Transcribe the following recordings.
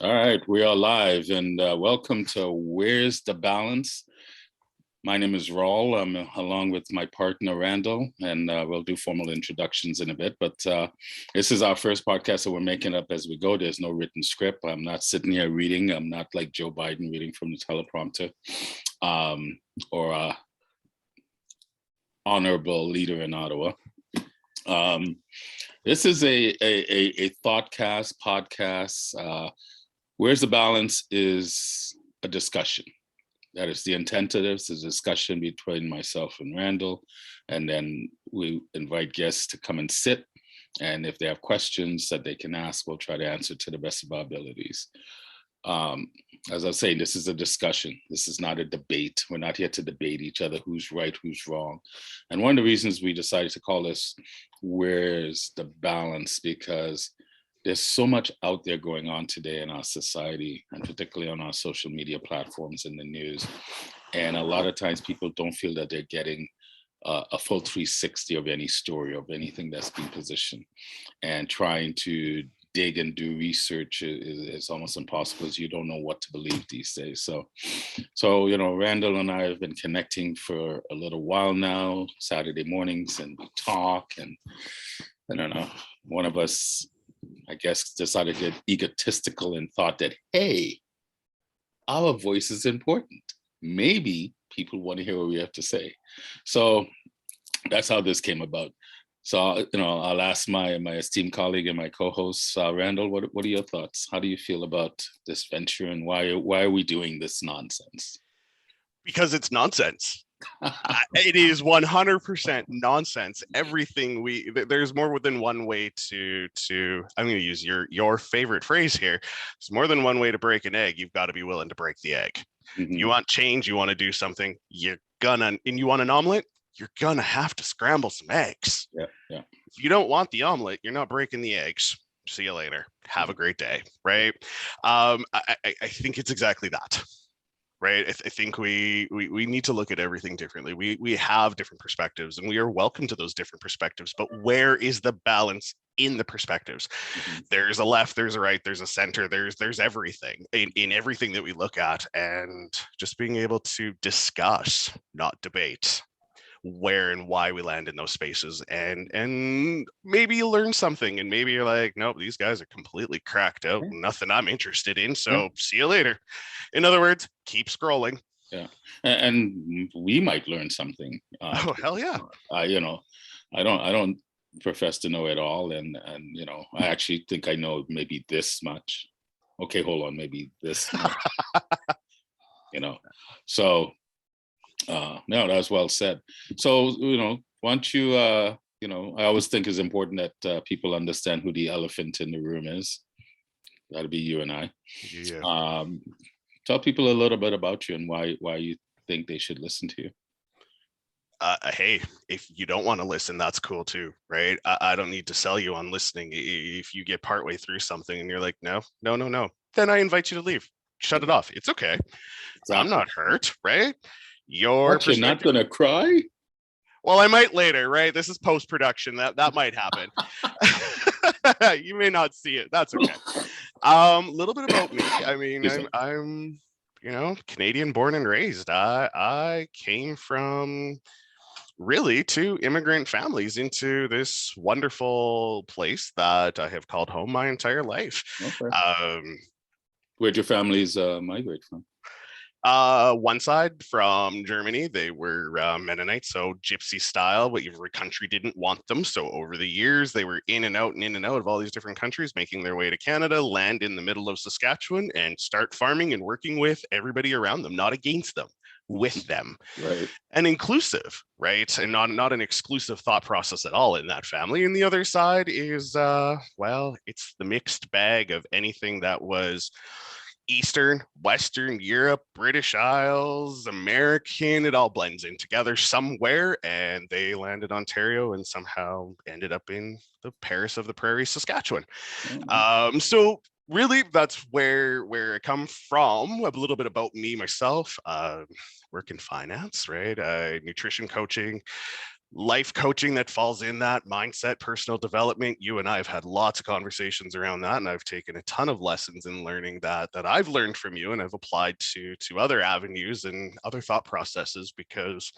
All right, we are live and welcome to Where's the Balance? My name is Rawle. I'm along with my partner Randall, and we'll do formal introductions in a bit. But this is our first podcast that we're making up as we go. There's no written script. I'm not sitting here reading. I'm not like Joe Biden reading from the teleprompter or honorable leader in Ottawa. This is a thoughtcast podcast. Where's the Balance is a discussion. That is the intent of this, is a discussion between myself and Randall. And then we invite guests to come and sit. And if they have questions that they can ask, we'll try to answer to the best of our abilities. As I was saying, this is a discussion. This is not a debate. We're not here to debate each other, who's right, who's wrong. And one of the reasons we decided to call this Where's the Balance, because there's so much out there going on today in our society, and particularly on our social media platforms and the news. And a lot of times people don't feel that they're getting a full 360 of any story, of anything that's being positioned. And trying to dig and do research is almost impossible, as you don't know what to believe these days. So Randall and I have been connecting for a little while now, Saturday mornings, and we talk. And I don't know, one of us, I guess, decided to get egotistical and thought that, hey, our voice is important. Maybe people want to hear what we have to say. So that's how this came about. So, I'll ask my esteemed colleague and my co-host, Randall, what are your thoughts? How do you feel about this venture, and why are we doing this nonsense? Because it's nonsense. It is 100% nonsense. Everything there's more than one way to I'm going to use your favorite phrase here. There's more than one way to break an egg. You've got to be willing to break the egg. Mm-hmm. You want change, you want to do something, and you want an omelet, you're gonna have to scramble some eggs. Yeah. If you don't want the omelet, you're not breaking the eggs. See you later. Have a great day. Right. I think it's exactly that. Right. I think we need to look at everything differently. We have different perspectives, and we are welcome to those different perspectives. But where is the balance in the perspectives? Mm-hmm. There's a left, there's a right, there's a center, there's everything in everything that we look at, and just being able to discuss, not debate, where and why we land in those spaces, and maybe you learn something, and maybe you're like, nope, these guys are completely cracked out, nothing I'm interested in, so see you later. In other words, keep scrolling. Yeah, and we might learn something. Oh, hell yeah. I don't profess to know it all, and I actually think I know maybe this much. Okay, hold on, maybe this much. So no, that's well said. So, once you, I always think it's important that people understand who the elephant in the room is. That'll be you and I. Yeah. Tell people a little bit about you and why you think they should listen to you. Hey, if you don't want to listen, that's cool too, right? I don't need to sell you on listening. If you get partway through something and you're like, no, then I invite you to leave. Shut it off. It's okay. Exactly. I'm not hurt, right? You're not gonna cry? Well, I might later, right? This is post-production. That might happen. You may not see it. That's okay. Little bit about me. I mean, I'm Canadian born and raised. I came from really two immigrant families into this wonderful place that I have called home my entire life. Okay. Where'd your families migrate from? One side from Germany, they were Mennonites, so gypsy style, but every country didn't want them. So over the years, they were in and out of all these different countries, making their way to Canada, land in the middle of Saskatchewan, and start farming and working with everybody around them, not against them, with them. Right. And inclusive, right? And not an exclusive thought process at all in that family. And the other side is, it's the mixed bag of anything that was Eastern, Western Europe, British Isles, American, it all blends in together somewhere, and they landed in Ontario and somehow ended up in the Paris of the Prairie, Saskatchewan. Mm-hmm. So really, that's where I come from. A little bit about me, myself. Work in finance, right? Nutrition coaching. life coaching that falls in that, mindset, personal development. You and I have had lots of conversations around that, and I've taken a ton of lessons in learning that I've learned from you, and I've applied to other avenues and other thought processes, because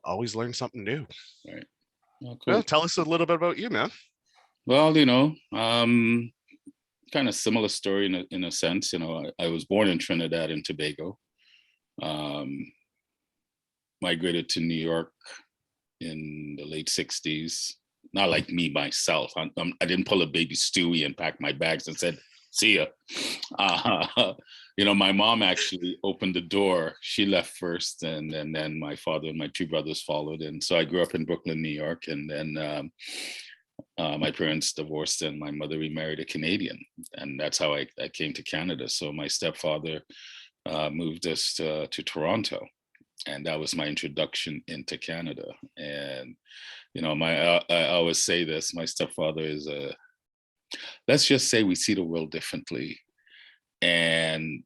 always learn something new. Right. Oh, cool. Well, tell us a little bit about you, man. Well, kind of similar story in a sense. I was born in Trinidad and Tobago. Migrated to New York in the late 60s. Not like me myself. I didn't pull a baby Stewie and pack my bags and said, see ya. My mom actually opened the door. She left first, and then my father and my two brothers followed. And so I grew up in Brooklyn, New York. And then my parents divorced, and my mother remarried a Canadian. And that's how I came to Canada. So my stepfather moved us to Toronto. And that was my introduction into Canada. And, I always say this, my stepfather is let's just say we see the world differently. And,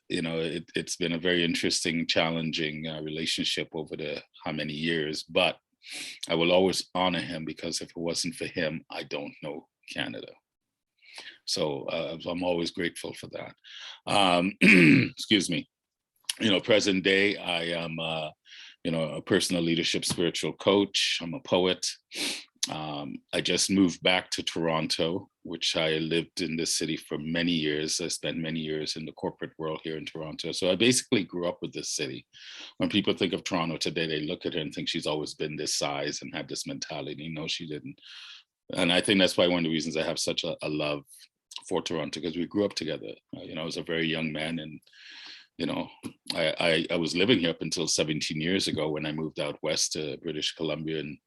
it's been a very interesting, challenging relationship over how many years, but I will always honor him, because if it wasn't for him, I don't know Canada. So I'm always grateful for that. Excuse me. Present day, I am, a personal leadership spiritual coach. I'm a poet. I just moved back to Toronto, which I lived in this city for many years. I spent many years in the corporate world here in Toronto. So I basically grew up with this city. When people think of Toronto today, they look at her and think she's always been this size and had this mentality. No, she didn't. And I think that's why one of the reasons I have such a love for Toronto, because we grew up together. I was a very young man, and I was living here up until 17 years ago when I moved out west to British Columbia, and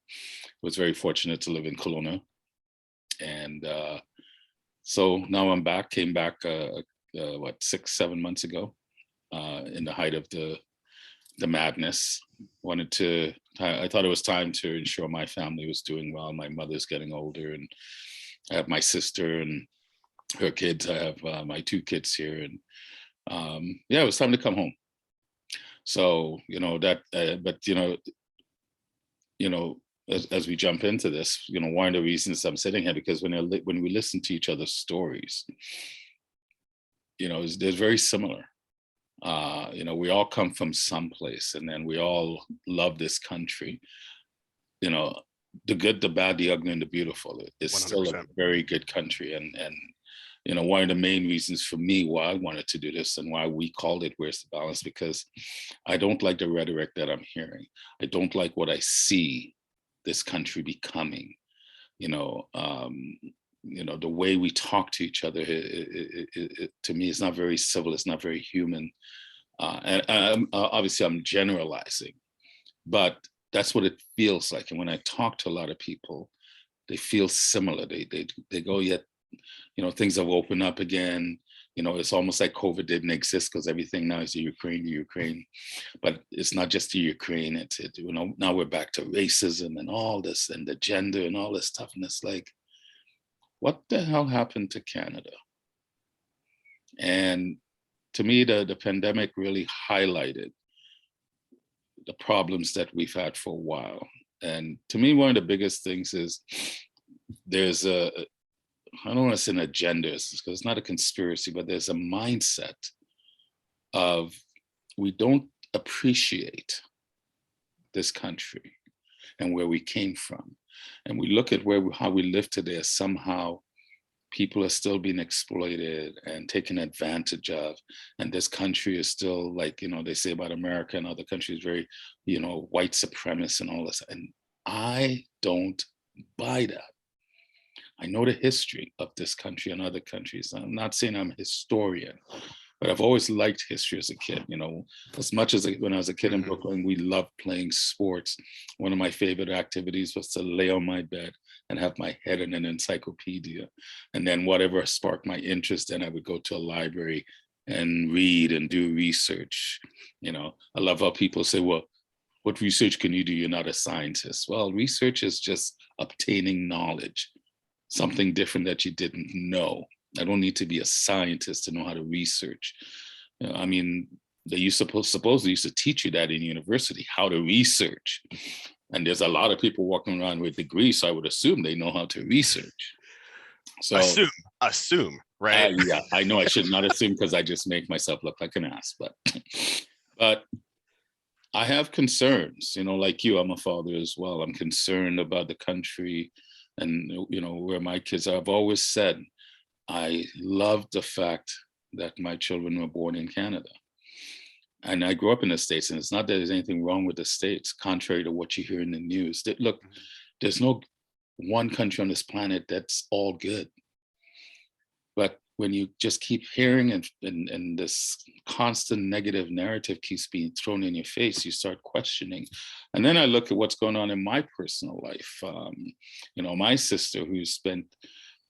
was very fortunate to live in Kelowna. And so now I'm back, came back, 6-7 months ago, in the height of the madness. I thought it was time to ensure my family was doing well. My mother's getting older, and I have my sister and her kids. I have my two kids here, and it was time to come home. So as we jump into this, one of the reasons I'm sitting here, because when we listen to each other's stories, they're very similar. We all come from someplace, and then we all love this country. The good, the bad, the ugly, and the beautiful. It's 100%. Still a very good country, and one of the main reasons for me why I wanted to do this and why we called it Where's the Balance, because I don't like the rhetoric that I'm hearing. I don't like what I see this country becoming. The way we talk to each other, to me, is not very civil. It's not very human. And obviously I'm generalizing, but that's what it feels like. And when I talk to a lot of people, they feel similar. They go, yet, things have opened up again. It's almost like COVID didn't exist, because everything now is the Ukraine. But it's not just the Ukraine. It's now we're back to racism and all this, and the gender and all this stuff. And it's like, what the hell happened to Canada? And to me, the pandemic really highlighted the problems that we've had for a while. And to me, one of the biggest things is there's I don't want to say an agenda, because it's not a conspiracy, but there's a mindset of we don't appreciate this country and where we came from. And we look at how we live today as somehow people are still being exploited and taken advantage of. And this country is still, like, they say about America and other countries, very, white supremacist and all this. And I don't buy that. I know the history of this country and other countries. I'm not saying I'm a historian, but I've always liked history as a kid. As much as when I was a kid in Brooklyn, we loved playing sports. One of my favorite activities was to lay on my bed and have my head in an encyclopedia. And then whatever sparked my interest, then I would go to a library and read and do research. I love how people say, well, what research can you do? You're not a scientist. Well, research is just obtaining knowledge, something different that you didn't know. I don't need to be a scientist to know how to research. They supposedly used to teach you that in university, how to research. And there's a lot of people walking around with degrees, so I would assume they know how to research. So assume, right? yeah, I know I should not assume because I just make myself look like an ass, but I have concerns, like you, I'm a father as well. I'm concerned about the country and, where my kids are. I've always said, I love the fact that my children were born in Canada. And I grew up in the States, and it's not that there's anything wrong with the States, contrary to what you hear in the news. Look, there's no one country on this planet that's all good. But when you just keep hearing and this constant negative narrative keeps being thrown in your face, you start questioning. And then I look at what's going on in my personal life. My sister, who spent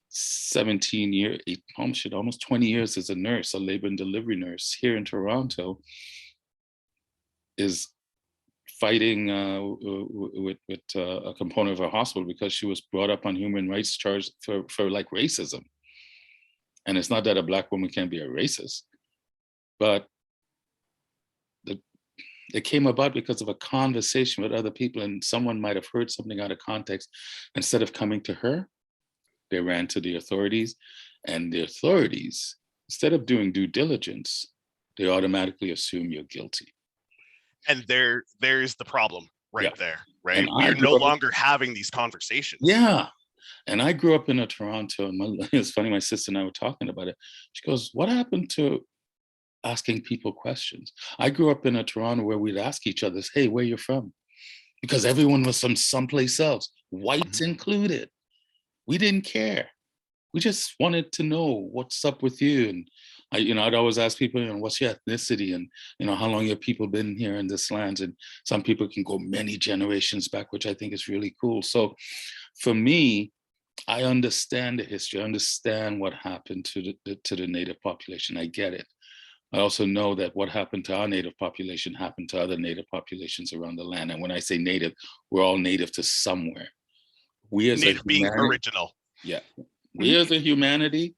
17 years, almost 20 years as a nurse, a labor and delivery nurse here in Toronto, is fighting with a component of her hospital because she was brought up on human rights charge for like racism. And it's not that a Black woman can't be a racist, but it came about because of a conversation with other people, and someone might have heard something out of context. Instead of coming to her, they ran to the authorities, and the authorities, instead of doing due diligence, they automatically assume you're guilty. And there's the problem right there, right? And we're no longer having these conversations. Yeah. And I grew up in Toronto, and it's funny, my sister and I were talking about it. She goes, what happened to asking people questions? I grew up in Toronto where we'd ask each other, hey, where you from? Because everyone was from someplace else, whites included. We didn't care. We just wanted to know what's up with you. And I'd always ask people, what's your ethnicity? And, how long have people been here in this land? And some people can go many generations back, which I think is really cool. So for me, I understand the history. I understand what happened to the Native population. I get it. I also know that what happened to our Native population happened to other Native populations around the land. And when I say Native, we're all Native to somewhere. We as Native being original. Yeah. We as a humanity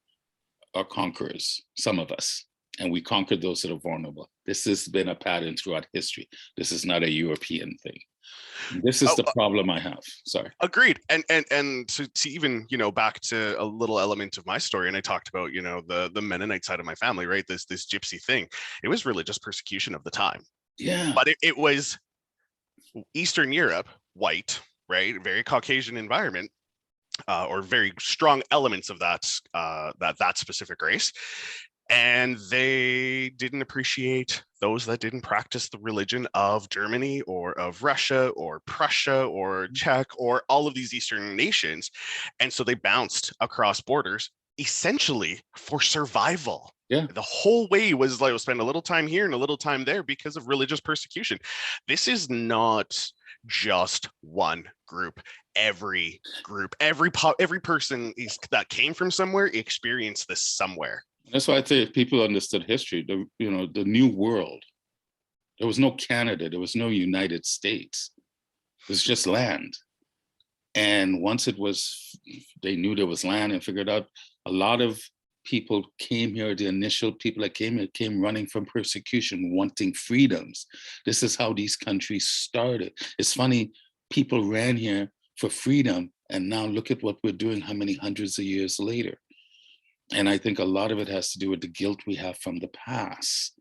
are conquerors, some of us, and we conquered those that are vulnerable. This has been a pattern throughout history. This is not a European thing. This is the problem I have. Sorry. Agreed. And to even, back to a little element of my story, and I talked about, the Mennonite side of my family, right? This gypsy thing. It was religious persecution of the time. Yeah. But it was Eastern Europe, white, right? Very Caucasian environment. Or very strong elements of that specific race, and they didn't appreciate those that didn't practice the religion of Germany or of Russia or Prussia or Czech or all of these Eastern nations, and so they bounced across borders essentially for survival. Yeah. The whole way was like, spend a little time here and a little time there because of religious persecution. This is not just one group. Every group, every person that came from somewhere experienced this somewhere. That's why I say if people understood history, the New World, there was no Canada, there was no United States. It was just land. And once they knew there was land and figured out, a lot of people came here, the initial people that came here came running from persecution, wanting freedoms. This is how these countries started. It's funny, people ran here for freedom, and now look at what we're doing, how many hundreds of years later. And I think a lot of it has to do with the guilt we have from the past,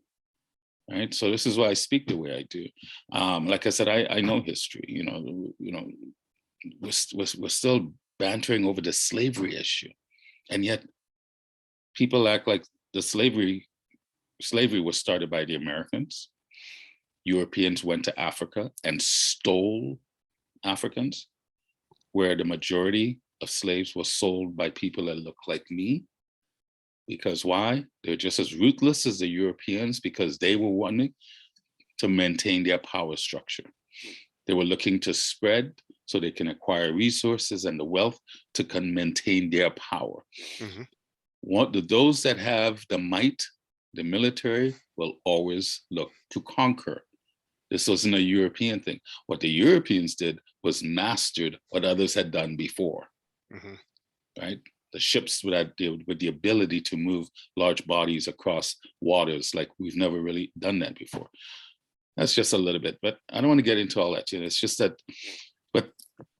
right? So this is why I speak the way I do. Like I said, I know history. We're still bantering over the slavery issue, and yet people act like the slavery was started by the Americans. Europeans went to Africa and stole Africans, where the majority of slaves were sold by people that look like me. Because why? They're just as ruthless as the Europeans, because they were wanting to maintain their power structure. They were looking to spread so they can acquire resources and the wealth to maintain their power. Those that have the might, the military, will always look to conquer. This wasn't a European thing. What the Europeans did was mastered what others had done before, right? The ships with the ability to move large bodies across waters like we've never really done that before. That's just a little bit, but I don't want to get into all that. It's just that But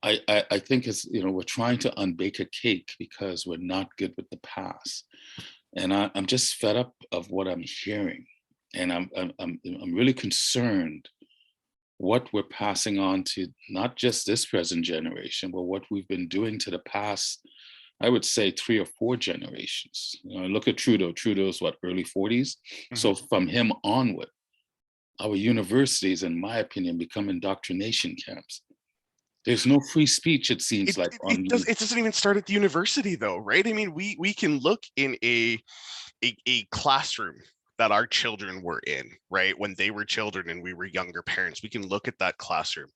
I think it's, we're trying to unbake a cake because we're not good with the past. And I'm just fed up of what I'm hearing. And I'm really concerned what we're passing on to not just this present generation, but what we've been doing to the past, I would say 3 or 4 generations. Look at Trudeau. Trudeau's what, early 40s? Mm-hmm. So from him onward, our universities, in my opinion, become indoctrination camps. There's no free speech, it seems like. It doesn't even start at the university though, right? I mean, we can look in a classroom that our children were in, right? When they were children and we were younger parents, we can look at that classroom.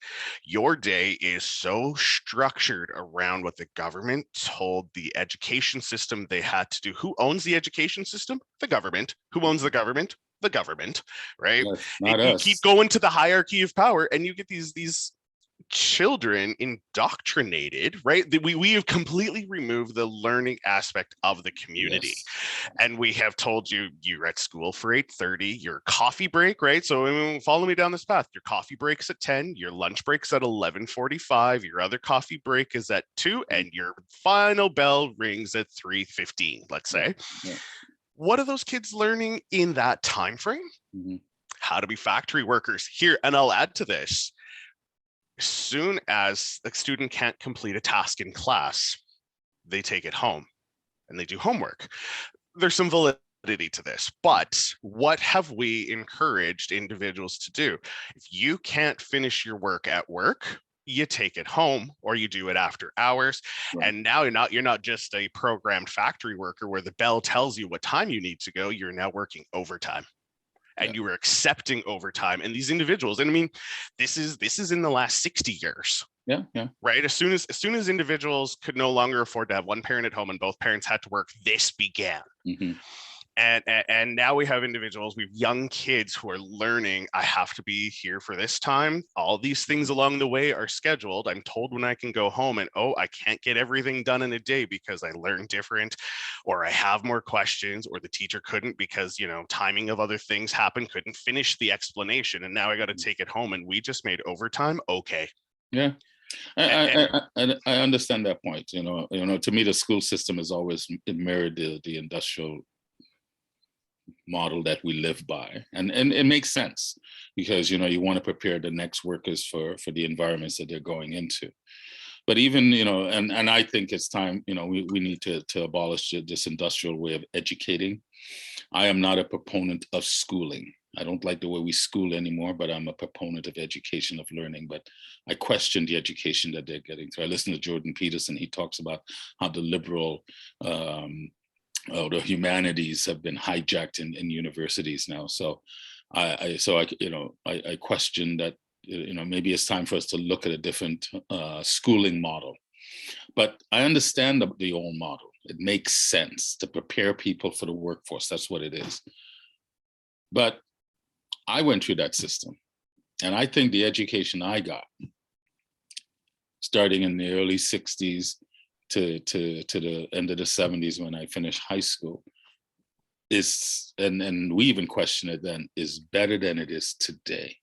Your day is so structured around what the government told the education system they had to do. Who owns the education system? The government. Who owns the government? The government, right? Yes, not and us. You keep going to the hierarchy of power and you get these children indoctrinated, right? We have completely removed the learning aspect of the community. Yes. And we have told you you're at school for 8:30, your coffee break, right? So follow me down this path. Your coffee break's at 10, your lunch break's at 11:45, your other coffee break is at 2, and your final bell rings at 3:15, let's say. Yeah. What are those kids learning in that time frame? Mm-hmm. How to be factory workers here. And I'll add to this. As soon as the student can't complete a task in class, they take it home and they do homework. There's some validity to this, but what have we encouraged individuals to do? If you can't finish your work at work, you take it home or you do it after hours. Right. And now you're not just a programmed factory worker where the bell tells you what time you need to go, you're now working overtime. And you were accepting overtime. And these individuals, and I mean, this is in the last 60 years. Yeah. Right. As soon as individuals could no longer afford to have one parent at home and both parents had to work, this began. Mm-hmm. And now we have individuals, we have young kids who are learning, I have to be here for this time. All these things along the way are scheduled. I'm told when I can go home, and I can't get everything done in a day because I learned different, or I have more questions, or the teacher couldn't because, timing of other things happened, couldn't finish the explanation. And now I got to take it home and we just made overtime. Okay. Yeah. I understand that point. To me, the school system has always mirrored the industrial model that we live by, and it makes sense because you want to prepare the next workers for the environments that they're going into. But even and I think it's time we need to abolish this industrial way of educating. I am not a proponent of schooling. I don't like the way we school anymore, but I'm a proponent of education, of learning. But I question the education that they're getting. So I listen to Jordan Peterson. He talks about how the liberal the humanities have been hijacked in universities now. So I question that. Maybe it's time for us to look at a different schooling model. But I understand the old model. It makes sense to prepare people for the workforce. That's what it is. But I went through that system, and I think the education I got, starting in the early 60s to the end of the 70s when I finished high school, is, and we even question it then, is better than it is today.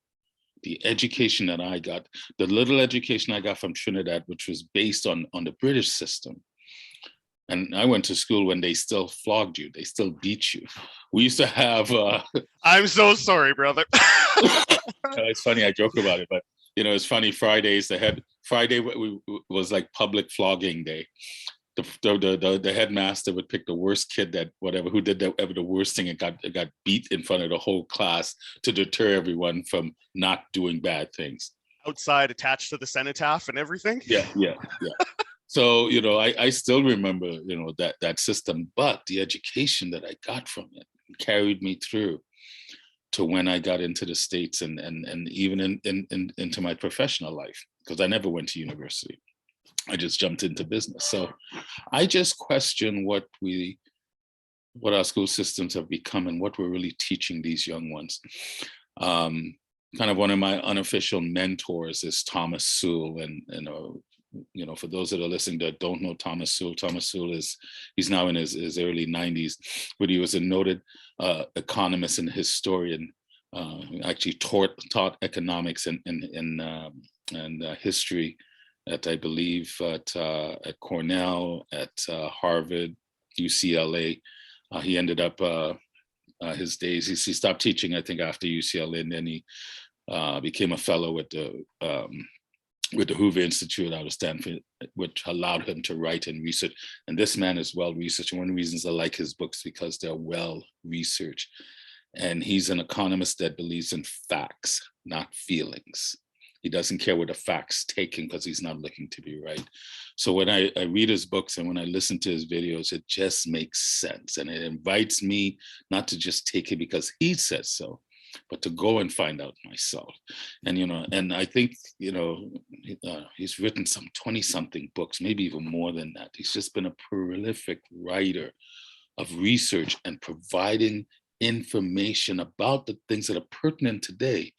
The education that I got, the little education I got from Trinidad, which was based on the British system. And I went to school when they still flogged you. They still beat you. We used to have... I'm so sorry, brother. It's funny, I joke about it, but it's funny, Friday was like public flogging day. The headmaster would pick the worst kid who did the worst thing and got beat in front of the whole class to deter everyone from not doing bad things. Outside, attached to the cenotaph and everything. Yeah. So I still remember that system, but the education that I got from it carried me through to when I got into the States and even into my professional life, because I never went to university. I just jumped into business. So I just question what our school systems have become and what we're really teaching these young ones. Kind of one of my unofficial mentors is Thomas Sewell. And for those that are listening that don't know Thomas Sewell he's now in his early 90s, but he was a noted economist and historian. Actually taught economics and history at, I believe, at Cornell, at Harvard, UCLA. He ended up his days. He stopped teaching, I think, after UCLA, and then he became a fellow with the Hoover Institute out of Stanford, which allowed him to write and research. And this man is well researched. One of the reasons I like his books because they're well researched. And he's an economist that believes in facts, not feelings. He doesn't care where the facts take him because he's not looking to be right. So when I read his books and when I listen to his videos, it just makes sense. And it invites me not to just take it because he says so, but to go and find out myself. And, and I think, he's written some 20-something books, maybe even more than that. He's just been a prolific writer of research and providing information about the things that are pertinent today.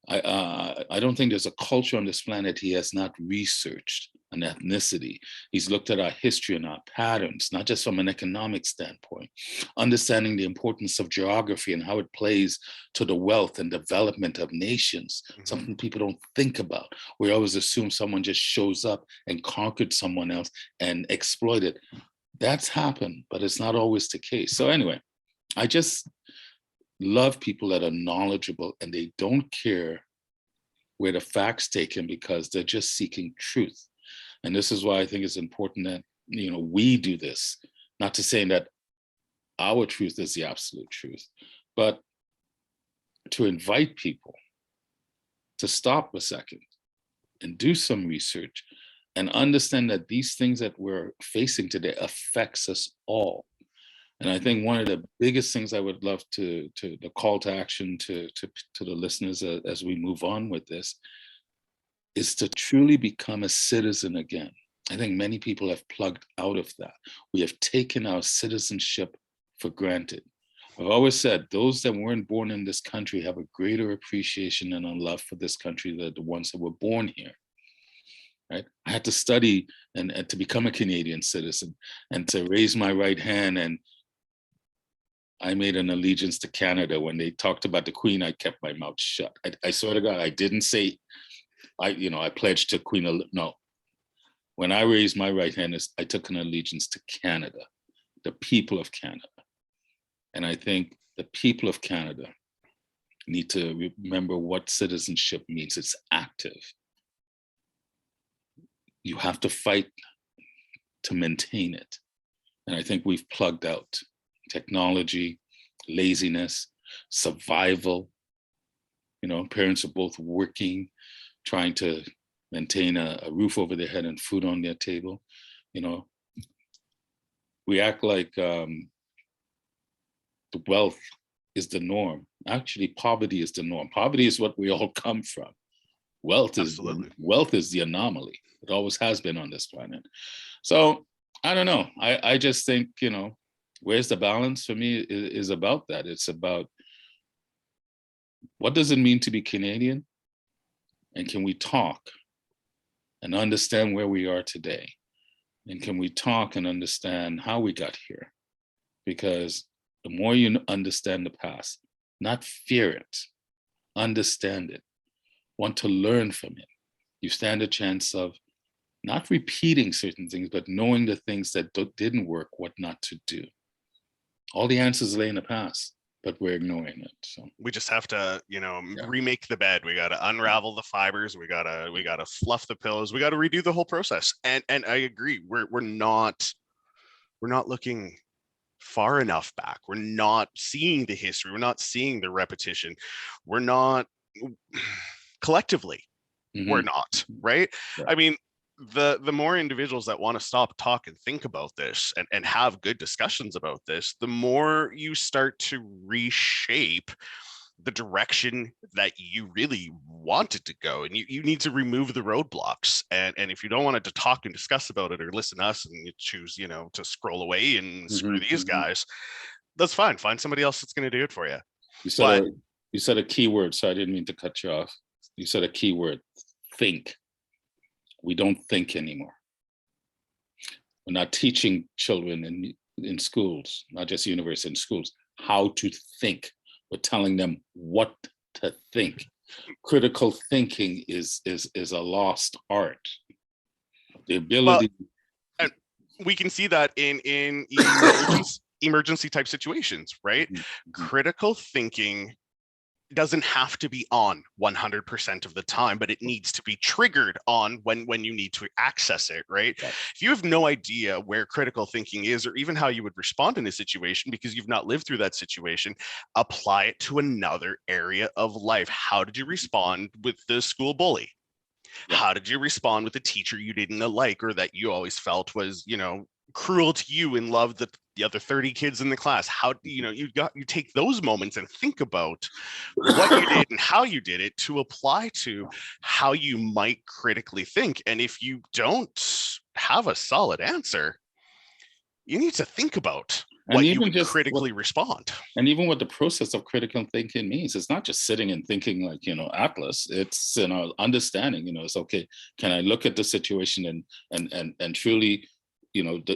I don't think there's a culture on this planet he has not researched an ethnicity. He's looked at our history and our patterns, not just from an economic standpoint, understanding the importance of geography and how it plays to the wealth and development of nations, something people don't think about. We always assume someone just shows up and conquered someone else and exploited. That's happened, but it's not always the case. So anyway, I just love people that are knowledgeable and they don't care where the facts take them because they're just seeking truth. And this is why I think it's important that, we do this, not to say that our truth is the absolute truth, but to invite people to stop a second and do some research and understand that these things that we're facing today affects us all. And I think one of the biggest things I would love to the call to action to the listeners as we move on with this is to truly become a citizen again. I think many people have plugged out of that. We have taken our citizenship for granted. I've always said those that weren't born in this country have a greater appreciation and a love for this country than the ones that were born here. Right? I had to study and to become a Canadian citizen and to raise my right hand, and I made an allegiance to Canada. When they talked about the Queen, I kept my mouth shut. I swear to God, I didn't say, I pledged to Queen. No. When I raised my right hand, I took an allegiance to Canada, the people of Canada. And I think the people of Canada need to remember what citizenship means. It's active. You have to fight to maintain it. And I think we've plugged out technology, laziness, survival. Parents are both working, trying to maintain a roof over their head and food on their table. We act like the wealth is the norm. Actually, poverty is the norm. Poverty is what we all come from. Wealth is the anomaly. It always has been on this planet. So I don't know. I just think, where's the balance for me is about that. It's about what does it mean to be Canadian? And can we talk and understand where we are today? And can we talk and understand how we got here? Because the more you understand the past, not fear it, understand it, want to learn from it, you stand a chance of not repeating certain things, but knowing the things that didn't work, what not to do. All the answers lay in the past, but we're ignoring it. So we just have to, remake the bed. We got to unravel the fibers. We got to fluff the pillows. We got to redo the whole process. And I agree. We're not looking far enough back. We're not seeing the history. We're not seeing the repetition. We're not collectively. We're not, right? Yeah. I mean, the more individuals that want to stop, talk, and think about this and have good discussions about this, the more you start to reshape the direction that you really want it to go. And you need to remove the roadblocks. And if you don't want to talk and discuss about it or listen to us and you choose, to scroll away and screw these guys, that's fine. Find somebody else that's going to do it for you. You said a key word, so I didn't mean to cut you off. You said a key word, think. We don't think anymore. We're not teaching children in schools, not just university, in schools, how to think. We're telling them what to think. Critical thinking is a lost art. The Well, ability. and we can see that in emergency type situations, right? Critical thinking doesn't have to be on 100% of the time, but it needs to be triggered on when you need to access it, right? Right. If you have no idea where critical thinking is, or even how you would respond in a situation because you've not lived through that situation, apply it to another area of life. How did you respond with the school bully? Yeah. How did you respond with a teacher you didn't like, or that you always felt was, cruel to you and loved the other 30 kids in the class? How you take those moments and think about what you did and how you did it to apply to how you might critically think. And if you don't have a solid answer, you need to think about And what you even would just critically respond. And even what the process of critical thinking means, it's not just sitting and thinking like, Atlas. It's, understanding, it's okay. Can I look at the situation and truly,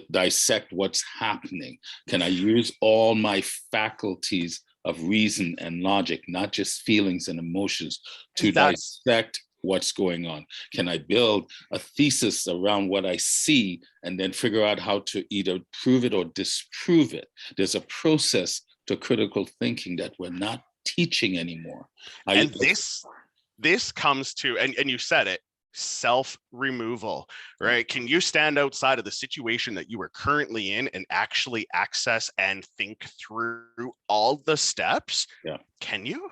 dissect what's happening? Can I use all my faculties of reason and logic, not just feelings and emotions, to dissect what's going on? Can I build a thesis around what I see and then figure out how to either prove it or disprove it? There's a process to critical thinking that we're not teaching anymore. And this comes to, and you said it, self-removal, right? Can you stand outside of the situation that you are currently in and actually access and think through all the steps? Yeah. Can you?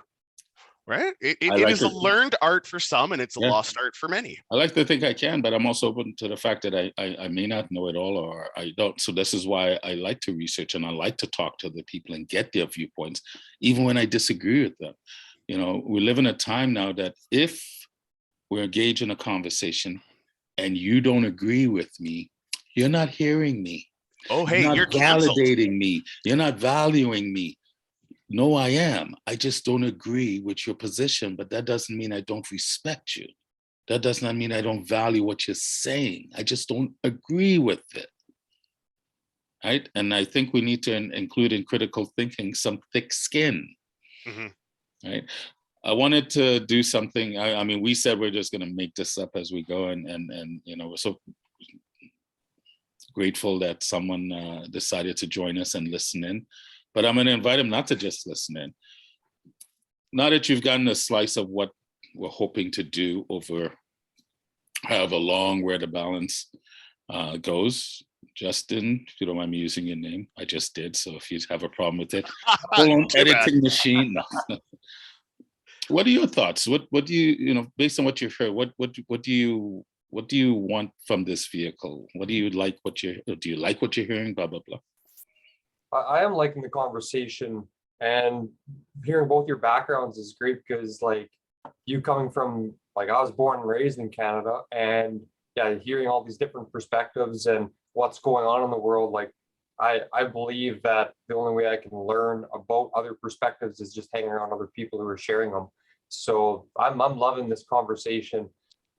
Right? It is a learned art for some, and it's a lost art for many. I like to think I can, but I'm also open to the fact that I may not know it all, or I don't. So this is why I like to research and I like to talk to the people and get their viewpoints, even when I disagree with them. We live in a time now that if we're engaged in a conversation and you don't agree with me, you're not hearing me. Oh, hey, you're not validating me. You're not valuing me. No, I am. I just don't agree with your position, but that doesn't mean I don't respect you. That does not mean I don't value what you're saying. I just don't agree with it. Right? And I think we need to include in critical thinking some thick skin. Mm-hmm. Right? I wanted to do something. I mean, we said we're just going to make this up as we go, and we're so grateful that someone decided to join us and listen in. But I'm going to invite him not to just listen in. Now that you've gotten a slice of what we're hoping to do over however long, where the balance goes, Justin, if you don't mind me using your name, I just did. So if you have a problem with it, hold on, editing machine. No. What are your thoughts? What do you, based on what you've heard, what do you want from this vehicle? What do you like? Do you like what you're hearing? Blah blah blah. I am liking the conversation, and hearing both your backgrounds is great, because like you coming from, like, I was born and raised in Canada, and hearing all these different perspectives and what's going on in the world, like I believe that the only way I can learn about other perspectives is just hanging around other people who are sharing them. So I'm loving this conversation.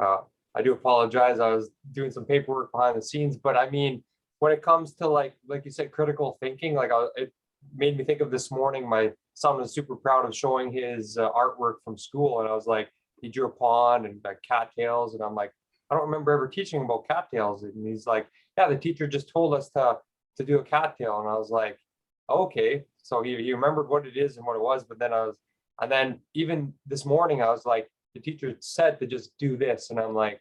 I do apologize. I was doing some paperwork behind the scenes, but I mean, when it comes to like you said, critical thinking, it made me think of this morning. My son was super proud of showing his artwork from school, and I was like, he drew a pond and cattails, and I'm like, I don't remember ever teaching about cattails. And he's like, yeah, the teacher just told us to do a cattail, and I was like, okay. So he remembered what it is and what it was, but then even this morning I was like, the teacher said to just do this, and I'm like,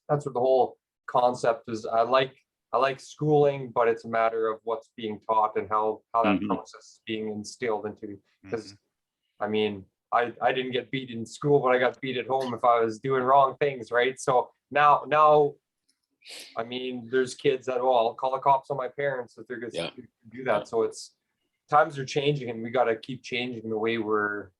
that's what the whole concept is. I like schooling, but it's a matter of what's being taught and how that process is being instilled into. Because I mean, I didn't get beat in school, but I got beat at home if I was doing wrong things, right? So now, I mean, there's kids that, I'll call the cops on my parents if they're going to do that. So times are changing, and we got to keep changing the way we're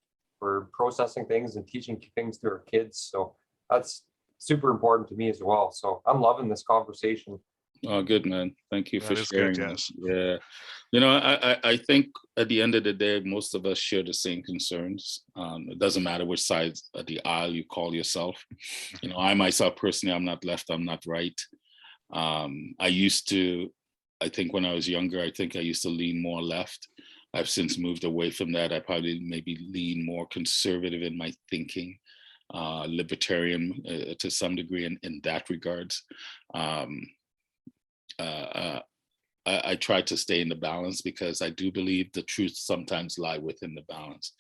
processing things and teaching things to our kids. So that's super important to me as well. So I'm loving this conversation. Oh, good, man. Thank you for sharing. Good, yes. Yeah. I think at the end of the day, most of us share the same concerns. It doesn't matter which side of the aisle you call yourself. I myself personally, I'm not left, I'm not right. I think when I was younger, I used to lean more left. I've since moved away from that. I probably maybe lean more conservative in my thinking. libertarian to some degree in that regards. I try to stay in the balance because I do believe the truth sometimes lie within the balance.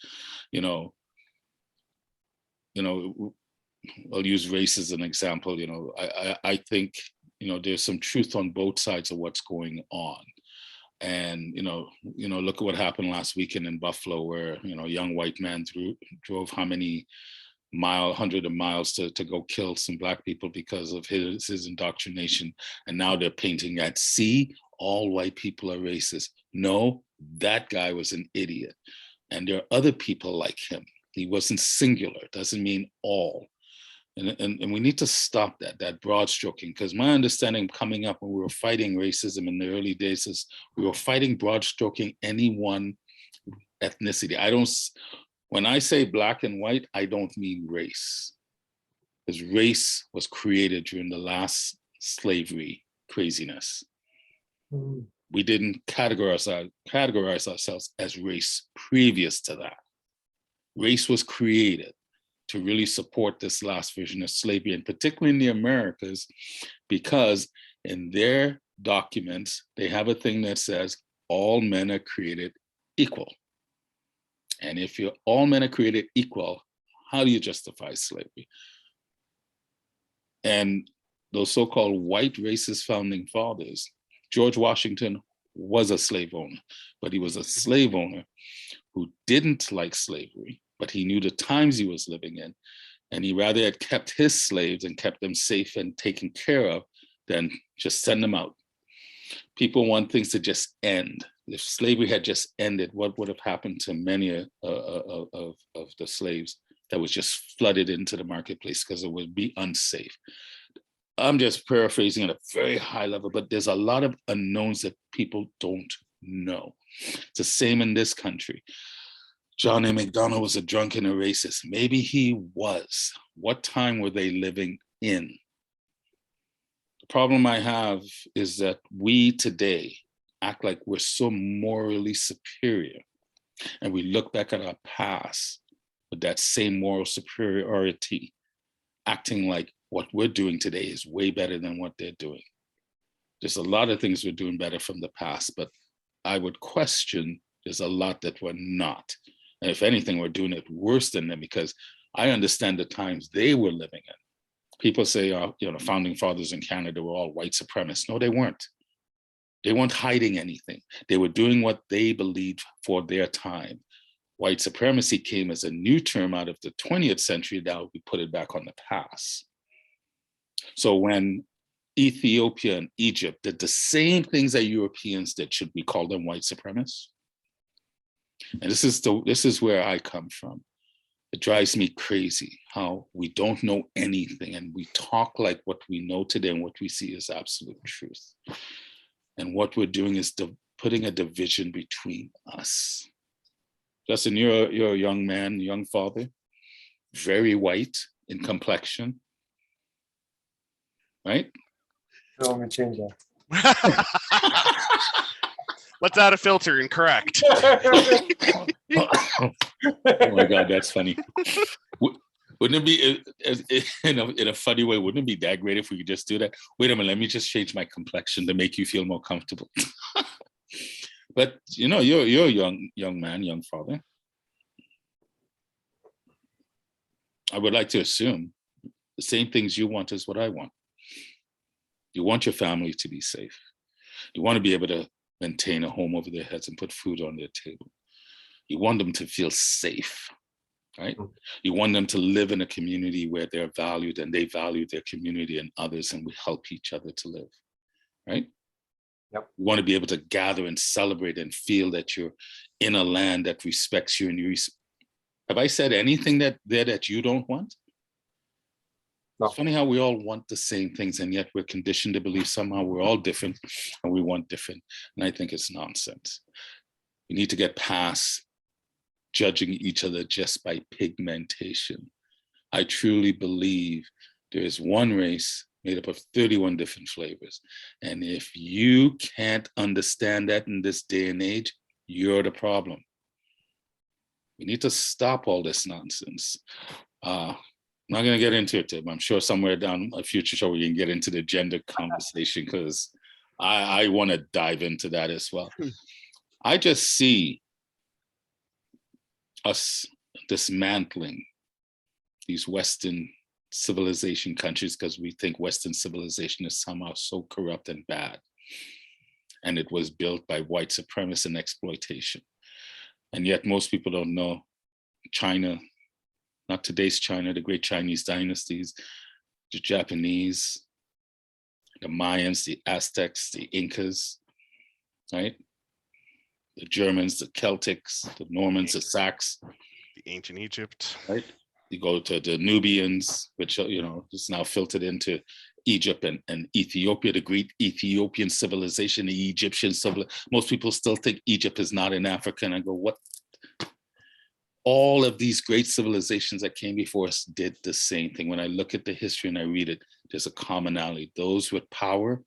I'll use race as an example. I think there's some truth on both sides of what's going on. And look at what happened last weekend in Buffalo, where a young white man drove how many hundreds of miles to go kill some Black people because of his indoctrination. And now they're painting that, see, all white people are racist. No, that guy was an idiot. And there are other people like him. He wasn't singular. It doesn't mean all. And we need to stop that broad stroking, because my understanding coming up when we were fighting racism in the early days is we were fighting broad stroking any one ethnicity. When I say Black and white, I don't mean race, because race was created during the last slavery craziness. We didn't categorize ourselves as race previous to that. Race was created to really support this last version of slavery, and particularly in the Americas, because in their documents, they have a thing that says all men are created equal. And if all men are created equal, how do you justify slavery? And those so-called white racist founding fathers, George Washington was a slave owner, but he was a slave owner who didn't like slavery, but he knew the times he was living in, and he rather had kept his slaves and kept them safe and taken care of than just send them out. People want things to just end. If slavery had just ended, what would have happened to many of the slaves that was just flooded into the marketplace because it would be unsafe? I'm just paraphrasing at a very high level, but there's a lot of unknowns that people don't know. It's the same in this country. John A. MacDonald was a drunk and a racist. Maybe he was. What time were they living in? The problem I have is that we today act like we're so morally superior, and we look back at our past with that same moral superiority, acting like what we're doing today is way better than what they're doing. There's a lot of things we're doing better from the past, but I would question there's a lot that we're not. And if anything, we're doing it worse than them, because I understand the times they were living in. People say, the founding fathers in Canada were all white supremacists. No, they weren't. They weren't hiding anything. They were doing what they believed for their time. White supremacy came as a new term out of the 20th century. Now we put it back on the past. So when Ethiopia and Egypt did the same things that Europeans did, should we call them white supremacists? And this is where I come from. It drives me crazy how we don't know anything, and we talk like what we know today and what we see is absolute truth. And what we're doing is putting a division between us. Justin, you're a young man, young father, very white in complexion, right? Let me change that. Let's add a filter and correct. Oh my God, that's funny. Wouldn't it be, in a funny way, wouldn't it be that great if we could just do that? Wait a minute, let me just change my complexion to make you feel more comfortable. But you're a young man, young father. I would like to assume the same things you want is what I want. You want your family to be safe. You want to be able to maintain a home over their heads and put food on their table. You want them to feel safe, right? You want them to live in a community where they're valued and they value their community and others, and we help each other to live, right? Yep. You want to be able to gather and celebrate and feel that you're in a land that respects you and you. Have I said anything that you don't want? No. It's funny how we all want the same things, and yet we're conditioned to believe somehow we're all different and we want different. And I think it's nonsense. We need to get past judging each other just by pigmentation. I truly believe there is one race made up of 31 different flavors. And if you can't understand that in this day and age, you're the problem. We need to stop all this nonsense. not going to get into it, Tim. I'm sure somewhere down a future show we can get into the gender conversation, because I want to dive into that as well. I just see us dismantling these Western civilization countries because we think Western civilization is somehow so corrupt and bad. And it was built by white supremacy and exploitation. And yet most people don't know China, not today's China, the great Chinese dynasties, the Japanese, the Mayans, the Aztecs, the Incas, right? The Germans, the Celtics, the Normans, the Sacs. The ancient Egypt. Right? You go to the Nubians, which, you know, is now filtered into Egypt and Ethiopia, the great Ethiopian civilization, the Egyptian civilization. Most people still think Egypt is not in Africa. And I go, what? All of these great civilizations that came before us did the same thing. When I look at the history and I read it, there's a commonality. Those with power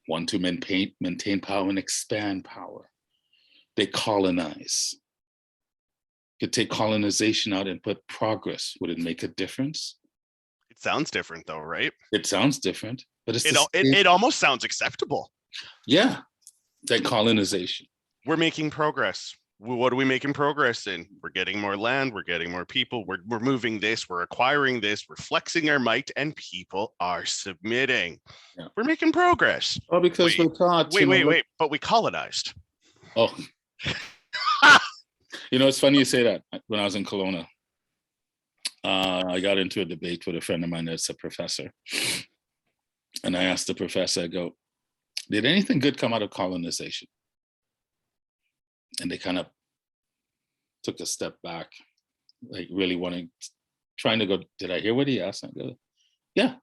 want to maintain power and expand power. They colonize. Could take colonization out and put progress. Would it make a difference? It sounds different though, right? It sounds different, but it almost sounds acceptable. Yeah, than colonization. We're making progress. What are we making progress in? We're getting more land, we're getting more people, we're moving this, we're acquiring this, we're flexing our might, and people are submitting. Yeah. We're making progress. Oh, because we're taught. Wait, but we colonized. Oh. You know, it's funny you say that. When I was in Kelowna, I got into a debate with a friend of mine that's a professor. And I asked the professor, I go, did anything good come out of colonization? And they kind of took a step back, like really trying to go, did I hear what he asked? I go, yeah.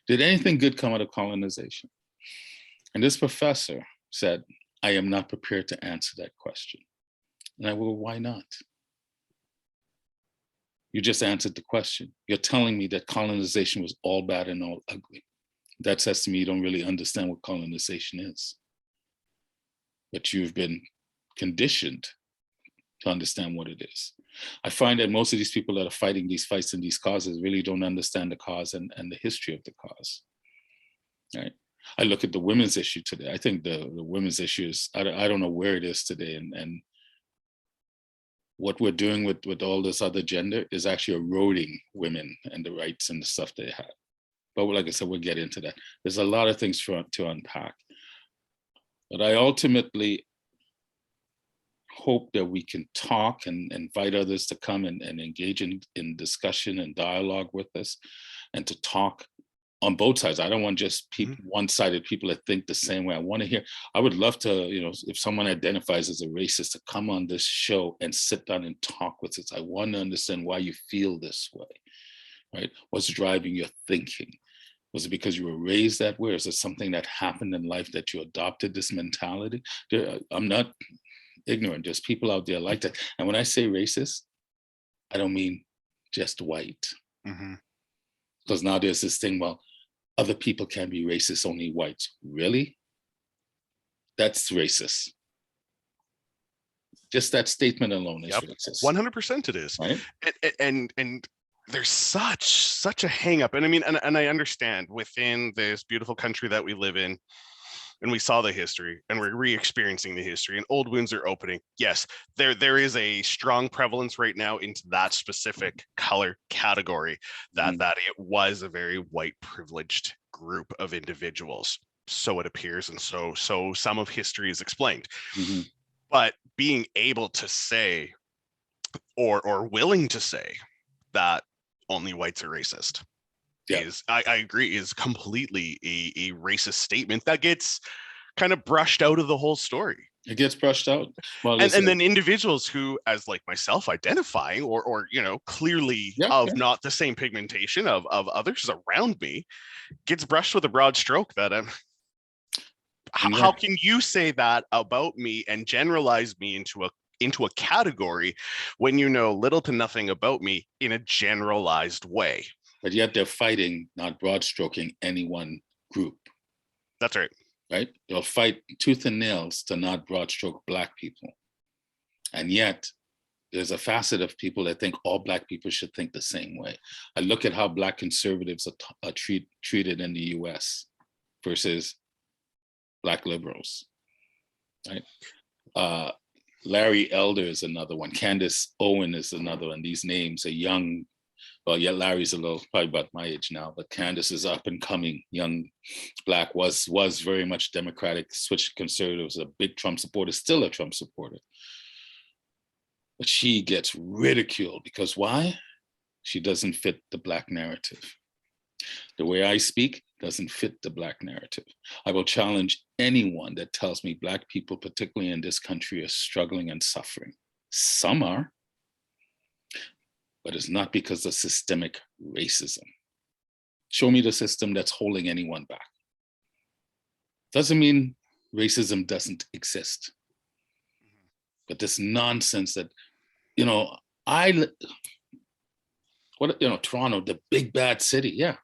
Did anything good come out of colonization? And this professor said, I am not prepared to answer that question. And I go, well, why not? You just answered the question. You're telling me that colonization was all bad and all ugly. That says to me you don't really understand what colonization is. But you've been conditioned to understand what it is. I find that most of these people that are fighting these fights and these causes really don't understand the cause and the history of the cause, right? I look at the women's issue today. I think the women's issue is, I don't know where it is today. And what we're doing with all this other gender is actually eroding women and the rights and the stuff they have. But like I said, we'll get into that. There's a lot of things to unpack. But I ultimately hope that we can talk and invite others to come and engage in discussion and dialogue with us, and to talk on both sides. I don't want just people, one-sided people that think the same way. I would love to, you know, if someone identifies as a racist, to come on this show and sit down and talk with us. I want to understand why you feel this way, right? What's driving your thinking? Was it because you were raised that way? Or is it something that happened in life that you adopted this mentality? I'm not ignorant. There's people out there like that. And when I say racist, I don't mean just white. Because now there's this thing, well, other people can be racist, only whites. Really? That's racist. Just that statement alone is racist. 100% it is. Right? And there's such a hang up. And I mean, and I understand within this beautiful country that we live in, and we saw the history and we're re-experiencing the history and old wounds are opening. Yes, there is a strong prevalence right now into that specific color category, that it was a very white privileged group of individuals. So it appears, and so some of history is explained. But being able to say or willing to say that only whites are racist is, I agree, is completely a racist statement that gets kind of brushed out of the whole story. It gets brushed out. Well, and then individuals who, as like myself, identifying or you know, clearly not the same pigmentation of others around me, gets brushed with a broad stroke. That how can you say that about me and generalize me into a category when you know little to nothing about me in a generalized way? But yet they're fighting, not broad stroking any one group. That's right. Right? They'll fight tooth and nails to not broad stroke Black people. And yet there's a facet of people that think all Black people should think the same way. I look at how Black conservatives are treated in the US versus Black liberals, right? Larry Elder is another one. Candace Owen is another one. These names are young. Well, yeah, Larry's probably about my age now, but Candace is up and coming, young Black, was very much Democratic, switched to conservatives, a big Trump supporter, still a Trump supporter. But she gets ridiculed because why? She doesn't fit the Black narrative. The way I speak doesn't fit the Black narrative. I will challenge anyone that tells me Black people, particularly in this country, are struggling and suffering. Some are, but it's not because of systemic racism. Show me the system that's holding anyone back. Doesn't mean racism doesn't exist. But this nonsense that, Toronto, the big bad city, yeah.